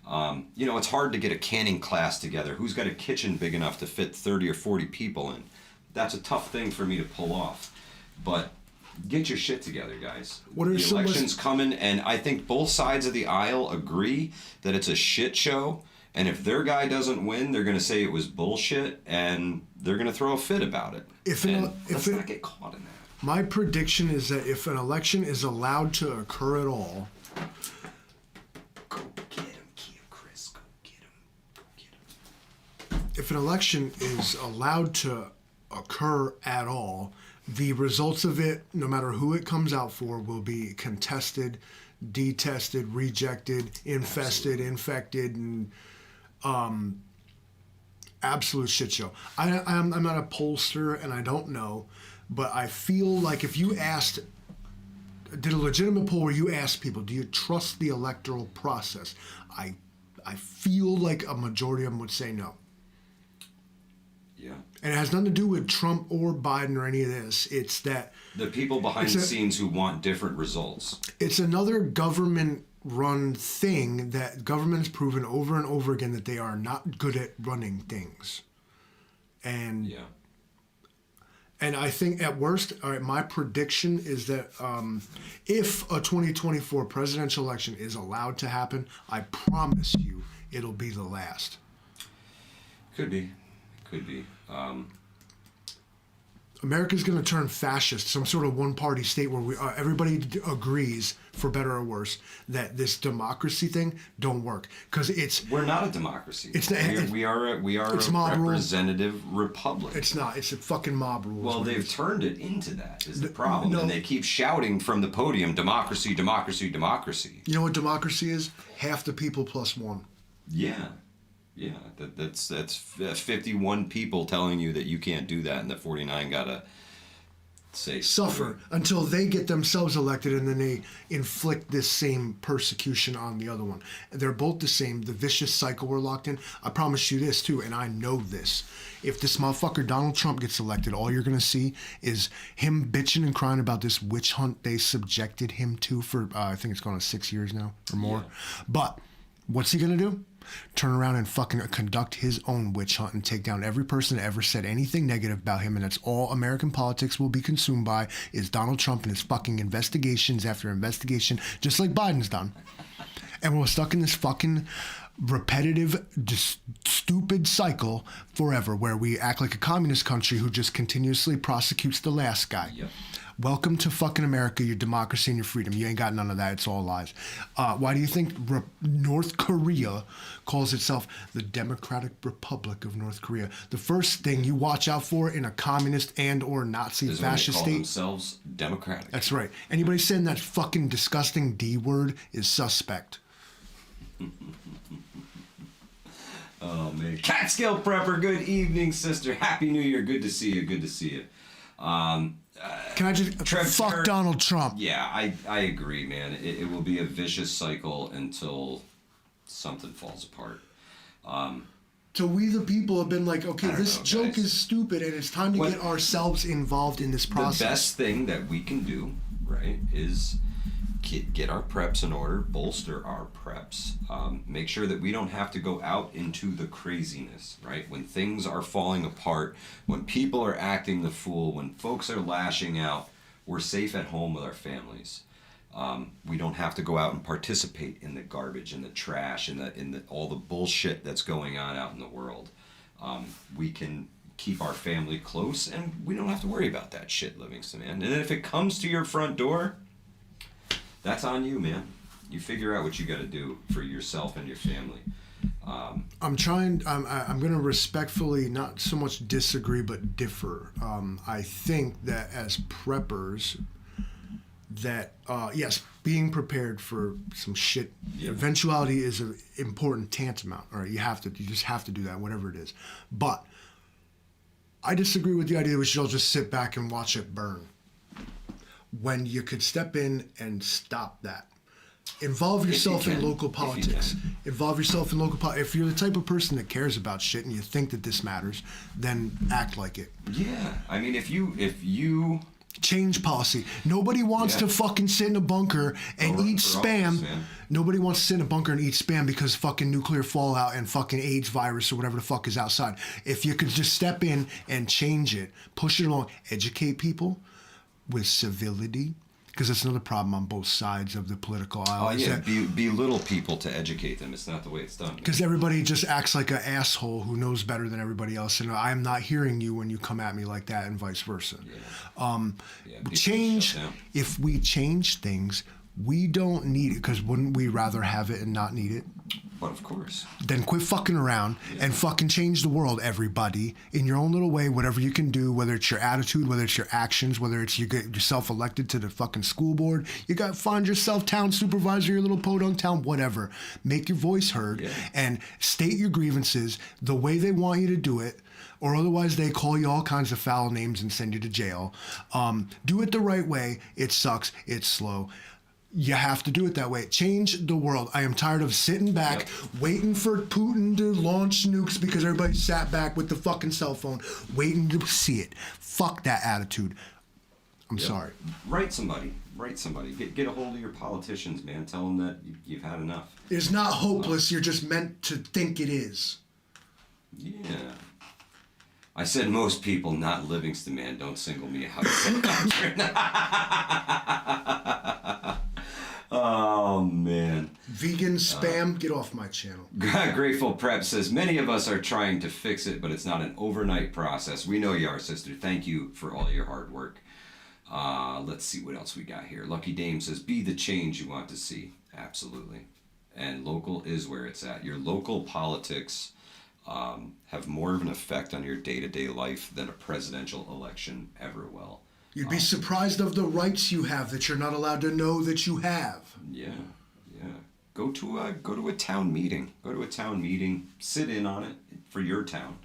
You know, it's hard to get a canning class together. Who's got a kitchen big enough to fit 30 or 40 people in? That's a tough thing for me to pull off. But get your shit together, guys. What are the some election's coming, and I think both sides of the aisle agree that it's a shit show. And if their guy doesn't win, they're going to say it was bullshit, and they're going to throw a fit about it. Let's not get caught in that. My prediction is that if an election is allowed to occur at all, go get him, Chris. Go get him. If an election is allowed to occur at all, the results of it, no matter who it comes out for, will be contested, detested, rejected, infested, infected, and absolute shit show. I'm not a pollster and I don't know, but I feel like if you did a legitimate poll where you asked people, do you trust the electoral process? I feel like a majority of them would say no. Yeah. And it has nothing to do with Trump or Biden or any of this. It's that The people behind the scenes who want different results. it's another government-run thing that government has proven over and over again that they are not good at running things. And Yeah. And I think at worst, all right, my prediction is that if a 2024 presidential election is allowed to happen, I promise you it'll be the last. Could be. Could be. America's going to turn fascist, some sort of one-party state where everybody agrees, for better or worse, that this democracy thing don't work because We're not a democracy. It's not- we are it's a mob rule. representative republic. It's not. It's a fucking mob rule. Well, they've turned it into that is the problem, no. and they keep shouting from the podium, democracy, democracy, democracy. You know what democracy is? Half the people plus one. Yeah. Yeah, that's 51 people telling you that you can't do that, and the 49 gotta say Suffer until they get themselves elected, and then they inflict this same persecution on the other one. They're both the same. The vicious cycle we're locked in. I promise you this too, and I know this. If this motherfucker Donald Trump gets elected, all you're gonna see is him bitching and crying about this witch hunt they subjected him to for I think it's going on 6 years now or more. Yeah. But what's he gonna do? Turn around and fucking conduct his own witch hunt and take down every person that ever said anything negative about him, and that's all American politics will be consumed by is Donald Trump and his fucking investigations after investigation, just like Biden's done. And we're stuck in this fucking repetitive, just stupid cycle forever where we act like a communist country who just continuously prosecutes the last guy. Yep. Welcome to fucking America, your democracy and your freedom. You ain't got none of that. It's all lies. Why do you think North Korea calls itself the Democratic Republic of North Korea? The first thing you watch out for in a communist and or Nazi is when they fascist call state. themselves democratic. That's right. Anybody saying that fucking disgusting D word is suspect. Oh man, Catskill Prepper. Good evening, sister. Happy New Year. Good to see you. Good to see you. Can I just fuck Donald Trump? Yeah, I agree, man. It will be a vicious cycle until something falls apart. So we the people have been like, okay, this joke guys. is stupid and it's time to get ourselves involved in this process. The best thing that we can do, right, is get our preps in order, bolster our preps, make sure that we don't have to go out into the craziness, right? When things are falling apart, when people are acting the fool, when folks are lashing out, we're safe at home with our families. We don't have to go out and participate in the garbage and the trash and the all the bullshit that's going on out in the world. We can keep our family close, and we don't have to worry about that shit, Livingston, man. And if it comes to your front door, that's on you, man. You figure out what you got to do for yourself and your family. I'm going to respectfully not so much disagree but differ. I think that as preppers, that yes, being prepared for some shit eventuality is an important tantamount. All right, you just have to do that, whatever it is. But I disagree with the idea that we should all just sit back and watch it burn, when you could step in and stop that. Involve yourself in local politics. Involve yourself in local politics. If you're the type of person that cares about shit and you think that this matters, then act like it. Yeah, I mean, if you change policy. Nobody wants to fucking sit in a bunker and eat spam. Nobody wants to sit in a bunker and eat spam because fucking nuclear fallout and fucking AIDS virus or whatever the fuck is outside. If you could just step in and change it, push it along, educate people with civility, because that's another problem on both sides of the political aisle. Oh yeah, belittle people to educate them. It's not the way it's done. Because everybody just acts like an asshole who knows better than everybody else, and I'm not hearing you when you come at me like that, and vice versa. Change. If we change things, we don't need it. Because wouldn't we rather have it and not need it? But of course. Then quit fucking around and fucking change the world, everybody, in your own little way, whatever you can do, whether it's your attitude, whether it's your actions, whether it's you get yourself elected to the fucking school board, you got to find yourself town supervisor, your little podunk town, whatever. Make your voice heard and state your grievances the way they want you to do it, or otherwise they call you all kinds of foul names and send you to jail. Do it the right way. It sucks. It's slow. You have to do it that way. Change the world. I am tired of sitting back, waiting for Putin to launch nukes because everybody sat back with the fucking cell phone, waiting to see it. Fuck that attitude. I'm sorry. Write somebody. Get a hold of your politicians, man. Tell them that you've had enough. It's not hopeless. You're just meant to think it is. Yeah. I said most people, not Livingston, man. Don't single me out. Oh, man. Vegan spam, get off my channel. Grateful Prep says, many of us are trying to fix it, but it's not an overnight process. We know you are, sister. Thank you for all your hard work. Let's see what else we got here. Lucky Dame says, be the change you want to see. Absolutely. And local is where it's at. Your local politics have more of an effect on your day-to-day life than a presidential election ever will. You'd be surprised of the rights you have that you're not allowed to know that you have. Yeah. Go to a town meeting. Go to a town meeting. Sit in on it for your town,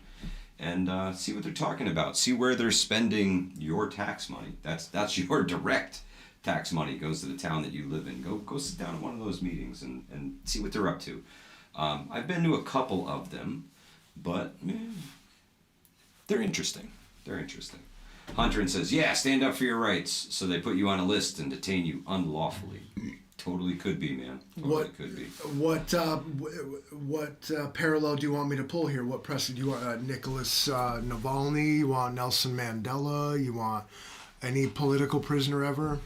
and see what they're talking about. See where they're spending your tax money. That's your direct tax money goes to the town that you live in. Go sit down at one of those meetings and see what they're up to. I've been to a couple of them, but they're interesting. Hunter says, yeah, stand up for your rights. So they put you on a list and detain you unlawfully. Totally could be, man. Could be. What parallel do you want me to pull here? What precedent? Do you want Nicholas Navalny? You want Nelson Mandela? You want any political prisoner ever?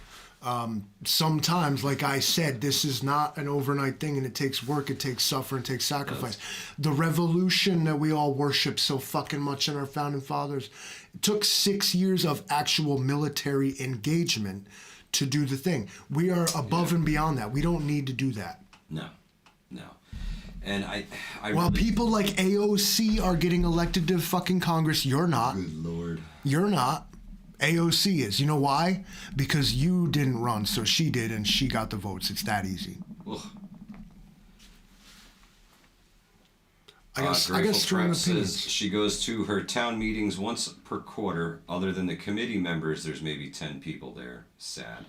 Sometimes, like I said, this is not an overnight thing, and it takes work, it takes suffering, it takes sacrifice. The revolution that we all worship so fucking much in our founding fathers, it took 6 years of actual military engagement to do the thing. We are above and beyond that. We don't need to do that. No. And I While really, people like AOC are getting elected to fucking Congress, you're not. good Lord. You're not. AOC is. You know why? Because you didn't run, so she did, and she got the votes. It's that easy. Ugh. I guess Grateful strong Prep opinions. says she goes to her town meetings once per quarter. Other than the committee members, there's maybe 10 people there. Sad.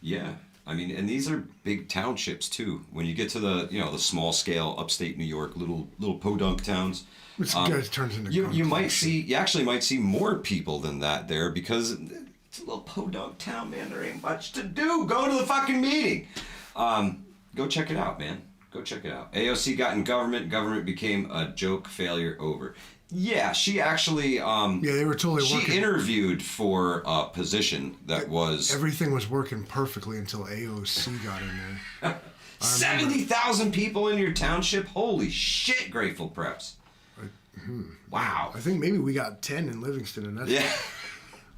Yeah. I mean, and these are big townships too. When you get to the small scale upstate New York, little podunk towns, It turns into you actually might see more people than that there because it's a little podunk town, man. There ain't much to do. Go to the fucking meeting. Go check it out, man. Go check it out. AOC got in government. Government became a joke failure over. Yeah, she actually. they were totally She working. interviewed for a position that was Everything was working perfectly until AOC got in there. 70,000 people in your township. Holy shit, Grateful Preps. Wow. I think maybe we got 10 in Livingston, and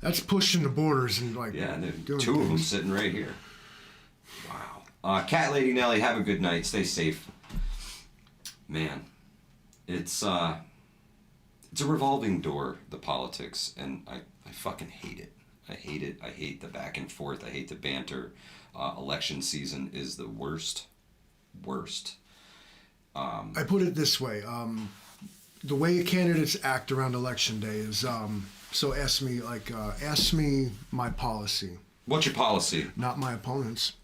that's pushing the borders and like doing two of them things. sitting right here. Wow. Cat Lady Nelly, have a good night. Stay safe. Man, it's a revolving door, the politics, and I fucking hate it. I hate it. I hate the back and forth. I hate the banter. Election season is the worst. I put it this way. The way candidates act around election day is so ask me my policy. What's your policy? Not my opponents.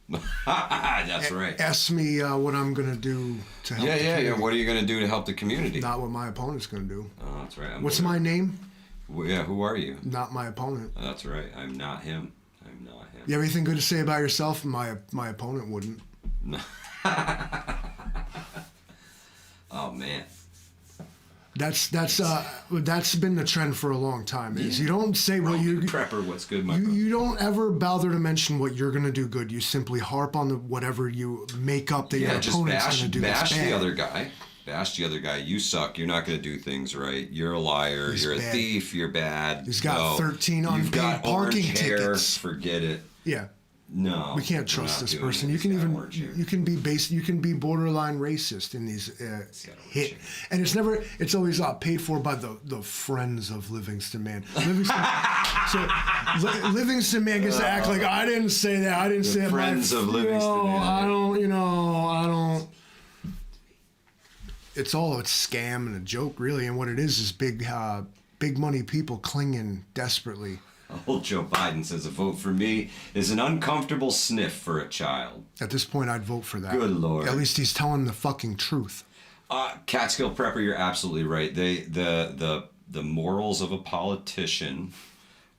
That's right. Ask me what I'm gonna do to help. Yeah. What are you gonna do to help the community? Not what my opponent's gonna do. Oh, that's right. What's my name? Yeah, who are you? Not my opponent. That's right. I'm not him. You have anything good to say about yourself? My opponent wouldn't. Oh man. That's been the trend for a long time. Is you don't say what you prepper. What's good, my you don't ever bother to mention what you're gonna do good. You simply harp on whatever you make up that your just opponent's gonna do. bash that's bad. the other guy. Bash the other guy. You suck. You're not gonna do things right. You're a liar. He's you're bad. a thief. You're bad. He's got 13 You've unpaid got parking orange hair. tickets. Forget it. Yeah. No. We can't we're trust not this doing person. it. You can He's got even orange hair. you can be borderline racist in these hit, and it's always paid for by the friends of Livingston Man. Livingston Man gets to act like I didn't say that. I didn't say that. Friends of Livingston Man. I don't. It's all a scam and a joke, really, and what it is big money people clinging desperately Old Joe Biden says a vote for me is an uncomfortable sniff for a child. At this point, I'd vote for that. Good Lord. At least he's telling the fucking truth. Catskill Prepper, you're absolutely right. The morals of a politician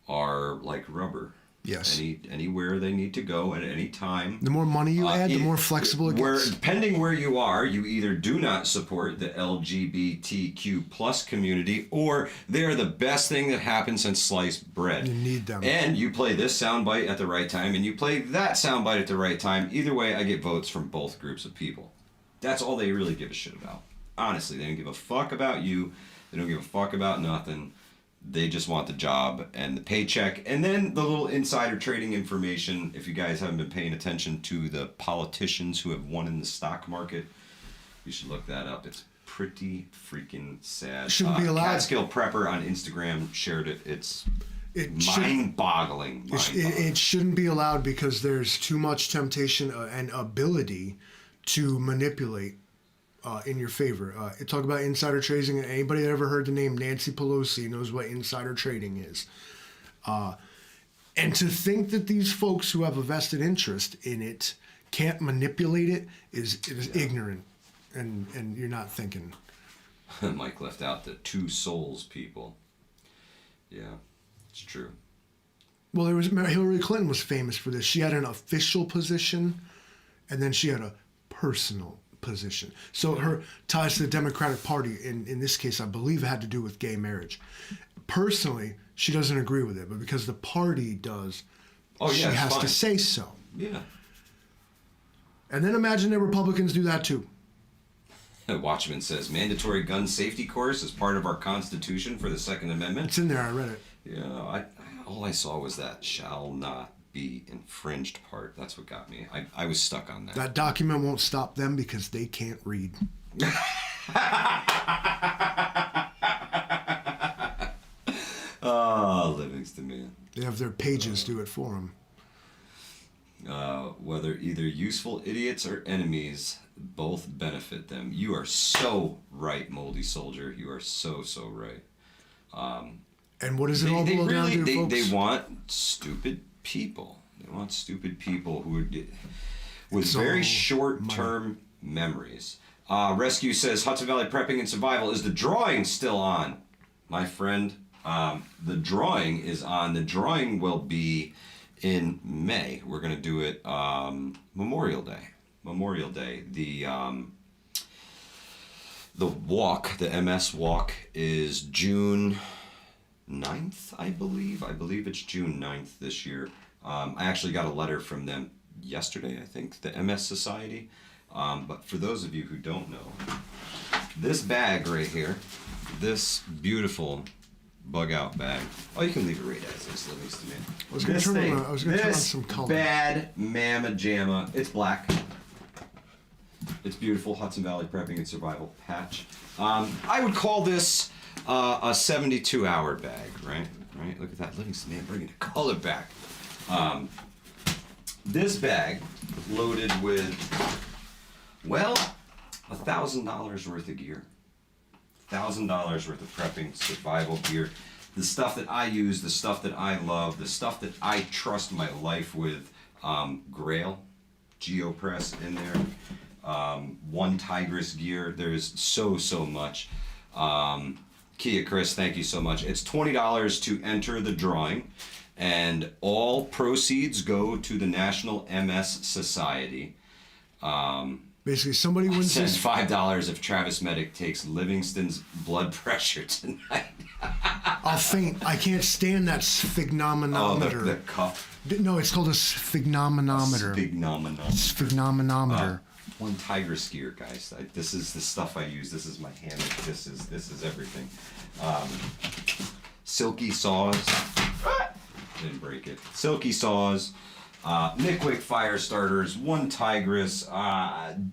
are like rubber. Yes. Anywhere they need to go at any time. The more money you add, the more flexible it gets. Depending where you are, you either do not support the LGBTQ plus community, or they're the best thing that happened since sliced bread. You need them. And you play this soundbite at the right time, and you play that soundbite at the right time. Either way, I get votes from both groups of people. That's all they really give a shit about. Honestly, they don't give a fuck about you. They don't give a fuck about nothing. They just want the job and the paycheck. And then the little insider trading information. If you guys haven't been paying attention to the politicians who have won in the stock market, you should look that up. It's pretty freaking sad. Shouldn't be allowed. Catskill Prepper on Instagram shared it. It's mind-boggling. It shouldn't be allowed because there's too much temptation and ability to manipulate in your favor. Talk about insider trading. Anybody that ever heard the name Nancy Pelosi knows what insider trading is. And to think that these folks who have a vested interest in it can't manipulate it is ignorant, and you're not thinking. Mike left out the two souls people. Yeah, it's true. Well, Hillary Clinton was famous for this. She had an official position, and then she had a personal position. So her ties to the Democratic Party, in this case, I believe it had to do with gay marriage. Personally, she doesn't agree with it, but because the party does, she has to say so. Yeah. And then imagine the Republicans do that too. Watchman says, mandatory gun safety course is part of our Constitution for the Second Amendment. It's in there, I read it. Yeah, all I saw was that shall not be infringed part. That's what got me. I was stuck on that. That document won't stop them because they can't read. Oh, Livingston, man. They have their pages do it for them. Whether either useful idiots or enemies, both benefit them. You are so right, Moldy Soldier. You are so right. And what does it all boil down to, folks? They want stupid people. They want stupid people who would get with very short-term memories. Rescue says, Hudson Valley Prepping and Survival. Is the drawing still on? My friend, the drawing is on. The drawing will be in May. We're going to do it Memorial Day. Memorial Day. The walk, the MS walk, is June 9th, I believe. I believe it's June 9th this year. I actually got a letter from them yesterday, I think, the MS Society. But for those of you who don't know, this bag right here, this beautiful bug out bag. Oh, you can leave it right as is, Livingston, man. I was going to turn on some color. Bad Mamma Jamma. It's black. It's beautiful. Hudson Valley Prepping and Survival patch. I would call this a 72-hour bag, right? Right. Look at that, Livingston, man, bringing the color back. This bag loaded with, well, $1,000 worth of gear. $1,000 worth of prepping survival gear. The stuff that I use, the stuff that I love, the stuff that I trust my life with. Grail, GeoPress in there. One Tigress gear. There's so much. Kia Chris, thank you so much. It's $20 to enter the drawing, and all proceeds go to the National MS Society. Basically, somebody wins Says this. $5 if Travis Medic takes Livingston's blood pressure tonight. I'll faint. I can't stand that sphygmomanometer. Oh, the cuff. No, it's called a sphygmomanometer. Sphygmomanometer. One Tigress gear, guys. This is the stuff I use. This is my hammock. This is everything. Silky saws. Didn't break it. Silky saws. Nickwick fire starters, one Tigress,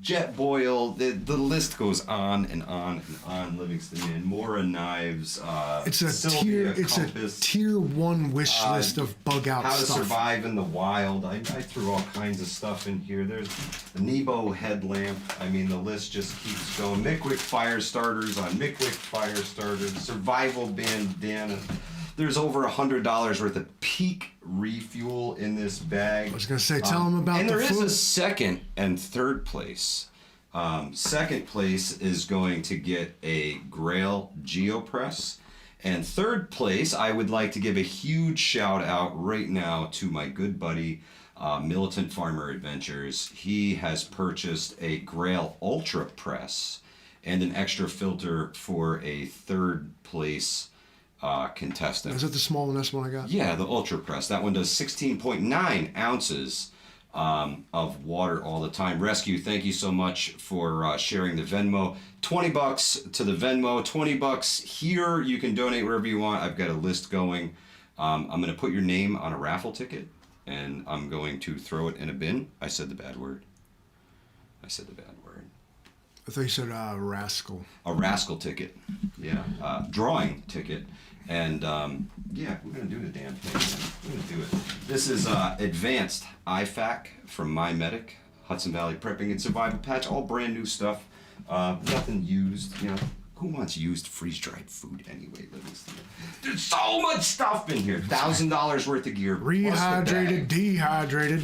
jet boil, the list goes on and on and on. Livingston, man, Mora knives, It's a Sylvia tier. compass, It's a tier 1 wish list of bug out how stuff. to survive in the wild. I threw all kinds of stuff in here. There's the Nebo headlamp. I mean, the list just keeps going. Nickwick fire starters on Nickwick fire starters, survival bandana. There's over $100 worth of peak refuel in this bag. I was gonna say, tell them about and the there food. is a second and third place. Second place is going to get a Grail GeoPress. And third place, I would like to give a huge shout out right now to my good buddy, Militant Farmer Adventures. He has purchased a Grail Ultra Press and an extra filter for a third place contestant. Is that the small one? That's the one I got? Yeah, the Ultra Press. That one does 16.9 ounces of water all the time. Rescue, thank you so much for sharing the Venmo. $20 to the Venmo, $20 here. You can donate wherever you want. I've got a list going. I'm going to put your name on a raffle ticket, and I'm going to throw it in a bin. I said the bad word. I said the bad word. I thought you said rascal. A rascal ticket. Yeah. Drawing ticket. And yeah, we're going to do the damn thing. We're going to do it. This is advanced IFAC from My Medic, Hudson Valley Prepping and Survival Patch. All brand new stuff. Nothing used. You know, who wants used freeze-dried food anyway? There's so much stuff in here. $1,000 worth of gear. Rehydrated, dehydrated.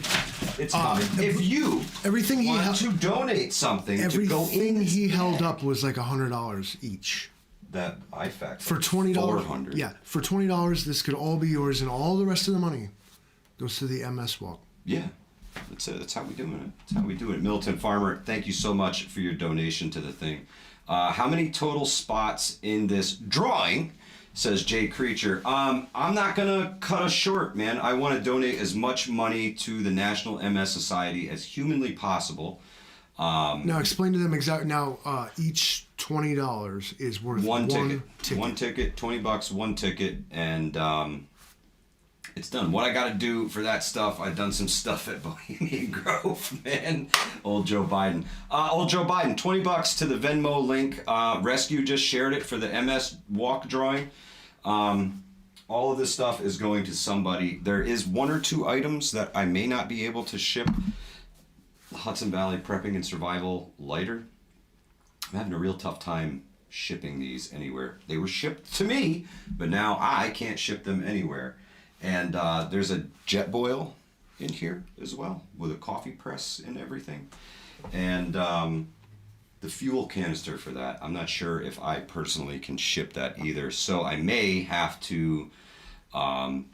It's coming. If you everything he want to donate something to go in everything this he held bag, up was like $100 each. that IFAC For $20, $400. yeah, for $20, this could all be yours, and all the rest of the money goes to the MS Walk. Yeah, that's it. That's how we doing it. That's how we do it. Militant Farmer, thank you so much for your donation to the thing. How many total spots in this drawing? Says Jay Creature. I'm not gonna cut us short, man. I want to donate as much money to the National MS Society as humanly possible. Now explain to them exactly. Now each $20 is worth One ticket. One ticket, $20, one ticket, and it's done. What I got to do for that stuff, I've done some stuff at Bohemian Grove, man. Old Joe Biden. $20 to the Venmo link. Rescue just shared it for the MS Walk drawing. All of this stuff is going to somebody. There is one or two items that I may not be able to ship. Hudson Valley Prepping and Survival lighter. I'm having a real tough time shipping these anywhere. They were shipped to me, but now I can't ship them anywhere. And there's a jet boil in here as well with a coffee press and everything. And the fuel canister for that, I'm not sure if I personally can ship that either. So I may have to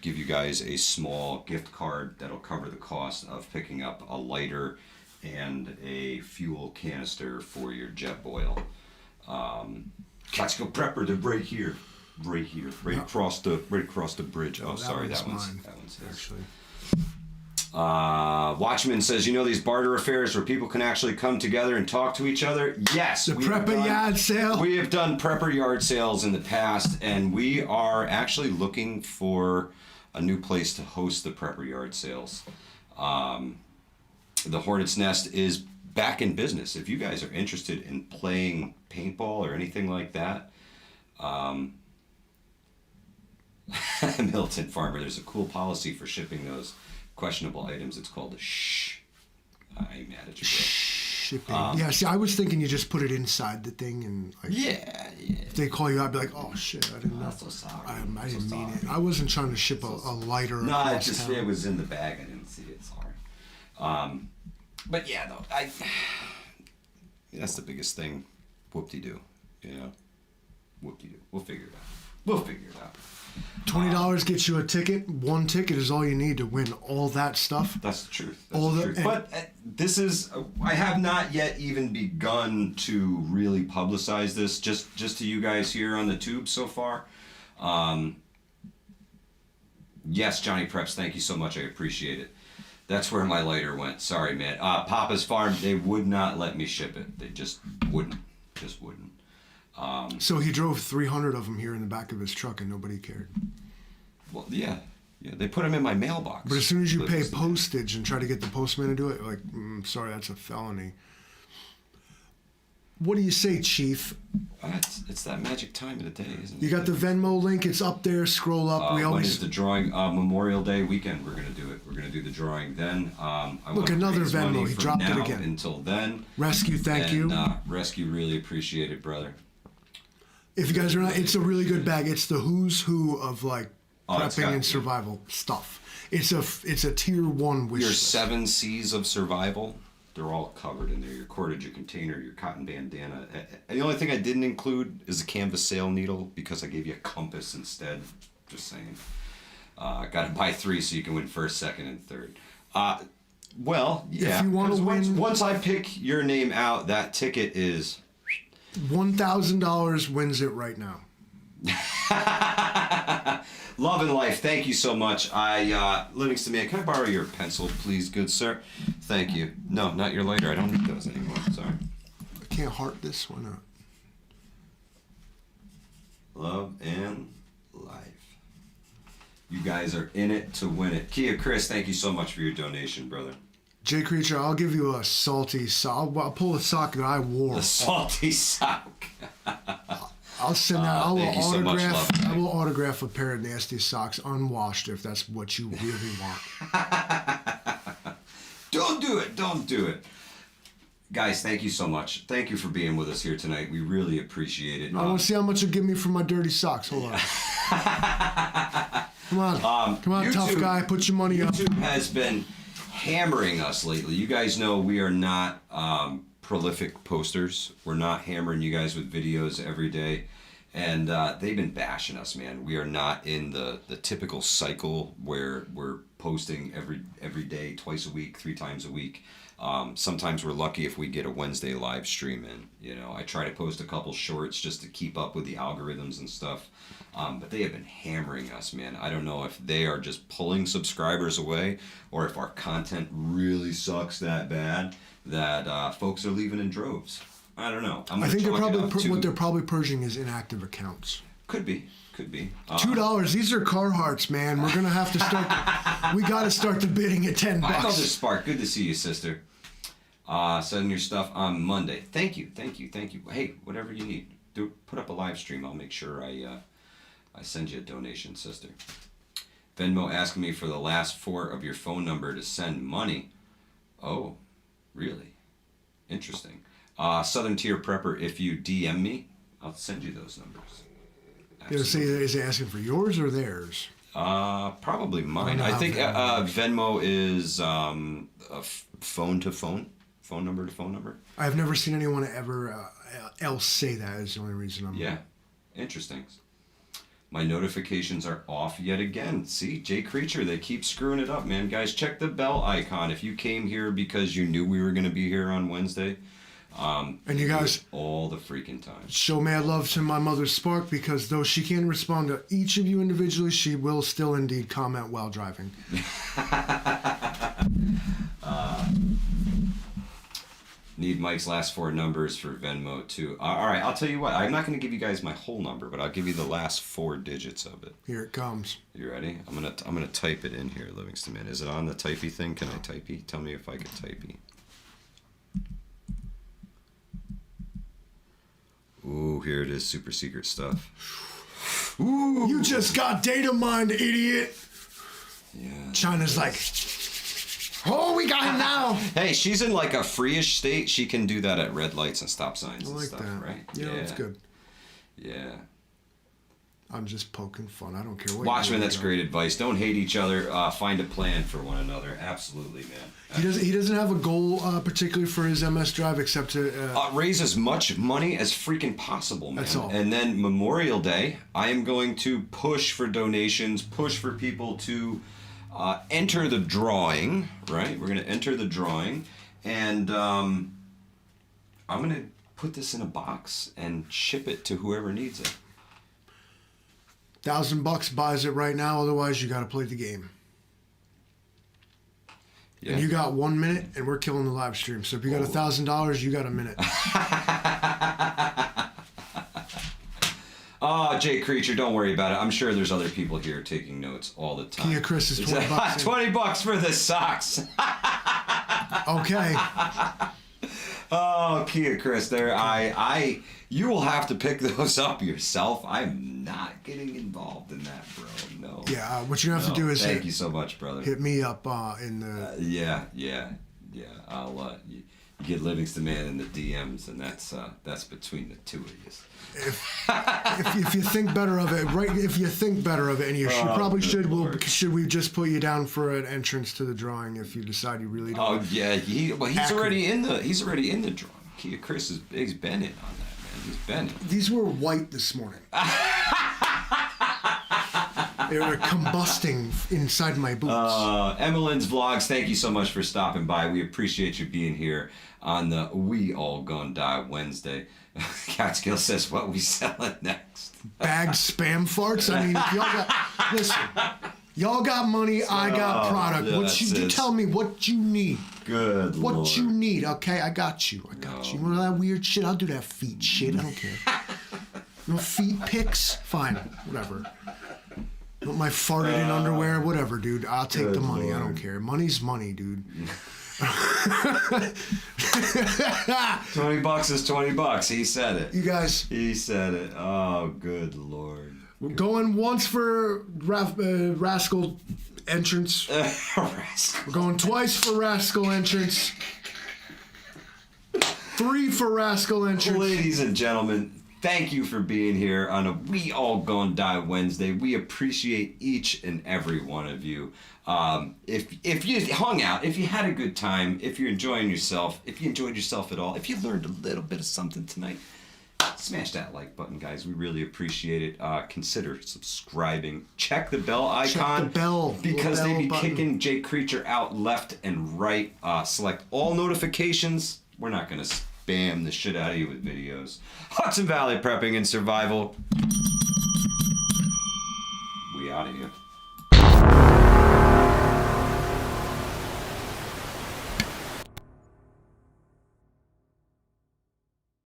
give you guys a small gift card that'll cover the cost of picking up a lighter and a fuel canister for your jet boil. Catskill Prepper, they're right here. Right across the bridge. Oh, sorry, that one's his. Actually. Watchman says, you know these barter affairs where people can actually come together and talk to each other? Yes. The Prepper Yard Sale. We have done Prepper Yard Sales in the past, and we are actually looking for a new place to host the Prepper Yard Sales. The Hornet's Nest is back in business. If you guys are interested in playing paintball or anything like that, Milton Farmer, there's a cool policy for shipping those questionable items. It's called a shh. I ain't mad at you, bro. Shipping. Yeah, see, I was thinking you just put it inside the thing and like, Yeah. if they call you out, be like, oh shit, I didn't know. I'm so sorry. I didn't mean it. I wasn't trying to ship a lighter. No, across town. it was in the bag. I didn't see it. Sorry. But yeah, though, that's the biggest thing. Whoop-de-doo, you know? Whoop-de-doo. We'll figure it out. $20 gets you a ticket. One ticket is all you need to win all that stuff. That's the truth. But this is, I have not yet even begun to really publicize this just to you guys here on the tube so far. Yes, Johnny Preps, thank you so much. I appreciate it. That's where my lighter went. Sorry, man. Papa's Farm, they would not let me ship it. They just wouldn't. So he drove 300 of them here in the back of his truck and nobody cared. Well, yeah. They put them in my mailbox. But as soon as you pay postage and try to get the postman to do it, like, sorry, that's a felony. What do you say, Chief? It's that magic time of the day, isn't it? You got the Venmo link. It's up there. Scroll up. When is the drawing? Memorial Day weekend. We're gonna do it. We're gonna do the drawing then. Look, another Venmo. He dropped it again. Until then. Rescue, thank you. Rescue, really appreciate it, brother. If you guys are not, it's a really good bag. It's the who's who of like Oh, it's prepping got- and survival stuff. It's a tier 1 wish Your list. 7 C's of survival, they're all covered in there. Your cordage, your container, your cotton bandana. And the only thing I didn't include is a canvas sail needle because I gave you a compass instead. Just saying. Got to buy 3 so you can win first, second, and third. Well, yeah. If you want to 'cause win, once I pick your name out, that ticket is $1,000 wins it right now. Love and life. Thank you so much. Livingston man, can I borrow your pencil, please, good sir? Thank you. No, not your lighter. I don't need those anymore. Sorry. I can't heart this. Why not? Love and life. You guys are in it to win it. Kia Chris, thank you so much for your donation, brother. Jay Creature, I'll give you a salty sock. I'll pull a sock that I wore. The salty sock. I'll send that. Thank you so much, love. I will autograph a pair of nasty socks, unwashed, if that's what you really want. Don't do it. Don't do it. Guys, thank you so much. Thank you for being with us here tonight. We really appreciate it. I want to see how much you'll give me for my dirty socks. Hold on. Come on. Come on, tough YouTube- guy. Put your money up. YouTube has been hammering us lately. You guys know we are not prolific posters. We're not hammering you guys with videos every day. And they've been bashing us, man. We are not in the typical cycle where we're posting every day, twice a week, 3 times a week. Sometimes we're lucky if we get a Wednesday live stream in. You know, I try to post a couple shorts just to keep up with the algorithms and stuff. But they have been hammering us, man. I don't know if they are just pulling subscribers away or if our content really sucks that bad that folks are leaving in droves. I don't know. I think what they're probably purging is inactive accounts. Could be. $2. These are Carhartts, man. We're gonna have to start. We gotta start the bidding at $10. I know this Spark. Good to see you, sister. Sending your stuff on Monday. Thank you. Hey, whatever you need, put up a live stream. I'll make sure I send you a donation, sister. Venmo asking me for the last 4 of your phone number to send money. Oh, really? Interesting. Southern Tier Prepper, if you DM me, I'll send you those numbers. Is it asking for yours or theirs? Probably mine. I think Venmo is phone number to phone number. I've never seen anyone ever else say that. Is the only reason I'm. Yeah, interesting. My notifications are off yet again. See, Jay Creature, they keep screwing it up, man. Guys, check the bell icon. If you came here because you knew we were going to be here on Wednesday, and you guys all the freaking time. Show mad love to my mother Spark, because though she can't respond to each of you individually, she will still indeed comment while driving. Need Mike's last 4 numbers for Venmo too. All right, I'll tell you what. I'm not going to give you guys my whole number, but I'll give you the last 4 digits of it. Here it comes. You ready? I'm gonna type it in here, Livingston man. Is it on the typey thing? Can I typey? Tell me if I can typey. Ooh, here it is, super secret stuff. Ooh. You just got data mined, idiot. Yeah. China's like, oh, we got him now. Hey, she's in like a free-ish state. She can do that at red lights and stop signs and like stuff, that. right? Yeah, that's good. Yeah. I'm just poking fun. I don't care what. Watchmen, that's great advice. Don't hate each other. Find a plan for one another. Absolutely, man. He doesn't have a goal particularly for his MS Drive except to raise as much money as freaking possible, man. That's all. And then Memorial Day, I am going to push for donations, push for people to enter the drawing, right? We're going to enter the drawing, and I'm going to put this in a box and ship it to whoever needs it. $1,000 buys it right now. Otherwise, you got to play the game. Yeah. And you got 1 minute, and we're killing the live stream. So if you got $1,000, you got a minute. Oh, Jay Creature, don't worry about it. I'm sure there's other people here taking notes all the time. Kia Chris is $20. $20 for the socks. Okay. Oh, Kia Chris, you will have to pick those up yourself. I'm not getting involved in that, bro. No. Yeah, what you have to do is thank you so much, brother. hit me up in the. Yeah. I'll You get Livingston Man in the DMs, and that's between the two of you. If you think better of it, right? If you think better of it, and you probably should, should we just put you down for an entrance to the drawing if you decide you really don't? Oh yeah, he's already in the drawing. Kia Chris he's been in on that, man. He's been in. These were white this morning. They were combusting inside my boots. Emmeline's Vlogs, thank you so much for stopping by. We appreciate you being here on the We All Gonna Die Wednesday. Catskill says, what we selling next? Bagged spam farts? I mean, y'all got money, I got product. Yeah, what you tell me what you need. Good What Lord. you need, okay? I got you. You want that weird shit? I'll do that feet shit. I don't care. No feet pics? Fine, whatever. Want my farted in underwear? Whatever, dude. I'll take the money. Lord. I don't care. Money's money, dude. $20 is $20. He said it. You guys. He said it. Oh, good Lord. We're going once for Rascal entrance. Rascal. We're going twice for Rascal entrance. 3 for Rascal entrance. Ladies and gentlemen, thank you for being here on a We All Gonna Die Wednesday. We appreciate each and every one of you. If you hung out, if you had a good time, if you're enjoying yourself, if you enjoyed yourself at all, if you learned a little bit of something tonight, smash that like button, guys. We really appreciate it. Consider subscribing. Check the bell icon. Check the bell. Because Little they be bell button. kicking Jake Creature out left and right. Select all notifications. We're not going to spam the shit out of you with videos. Hudson Valley Prepping and Survival. We out of here.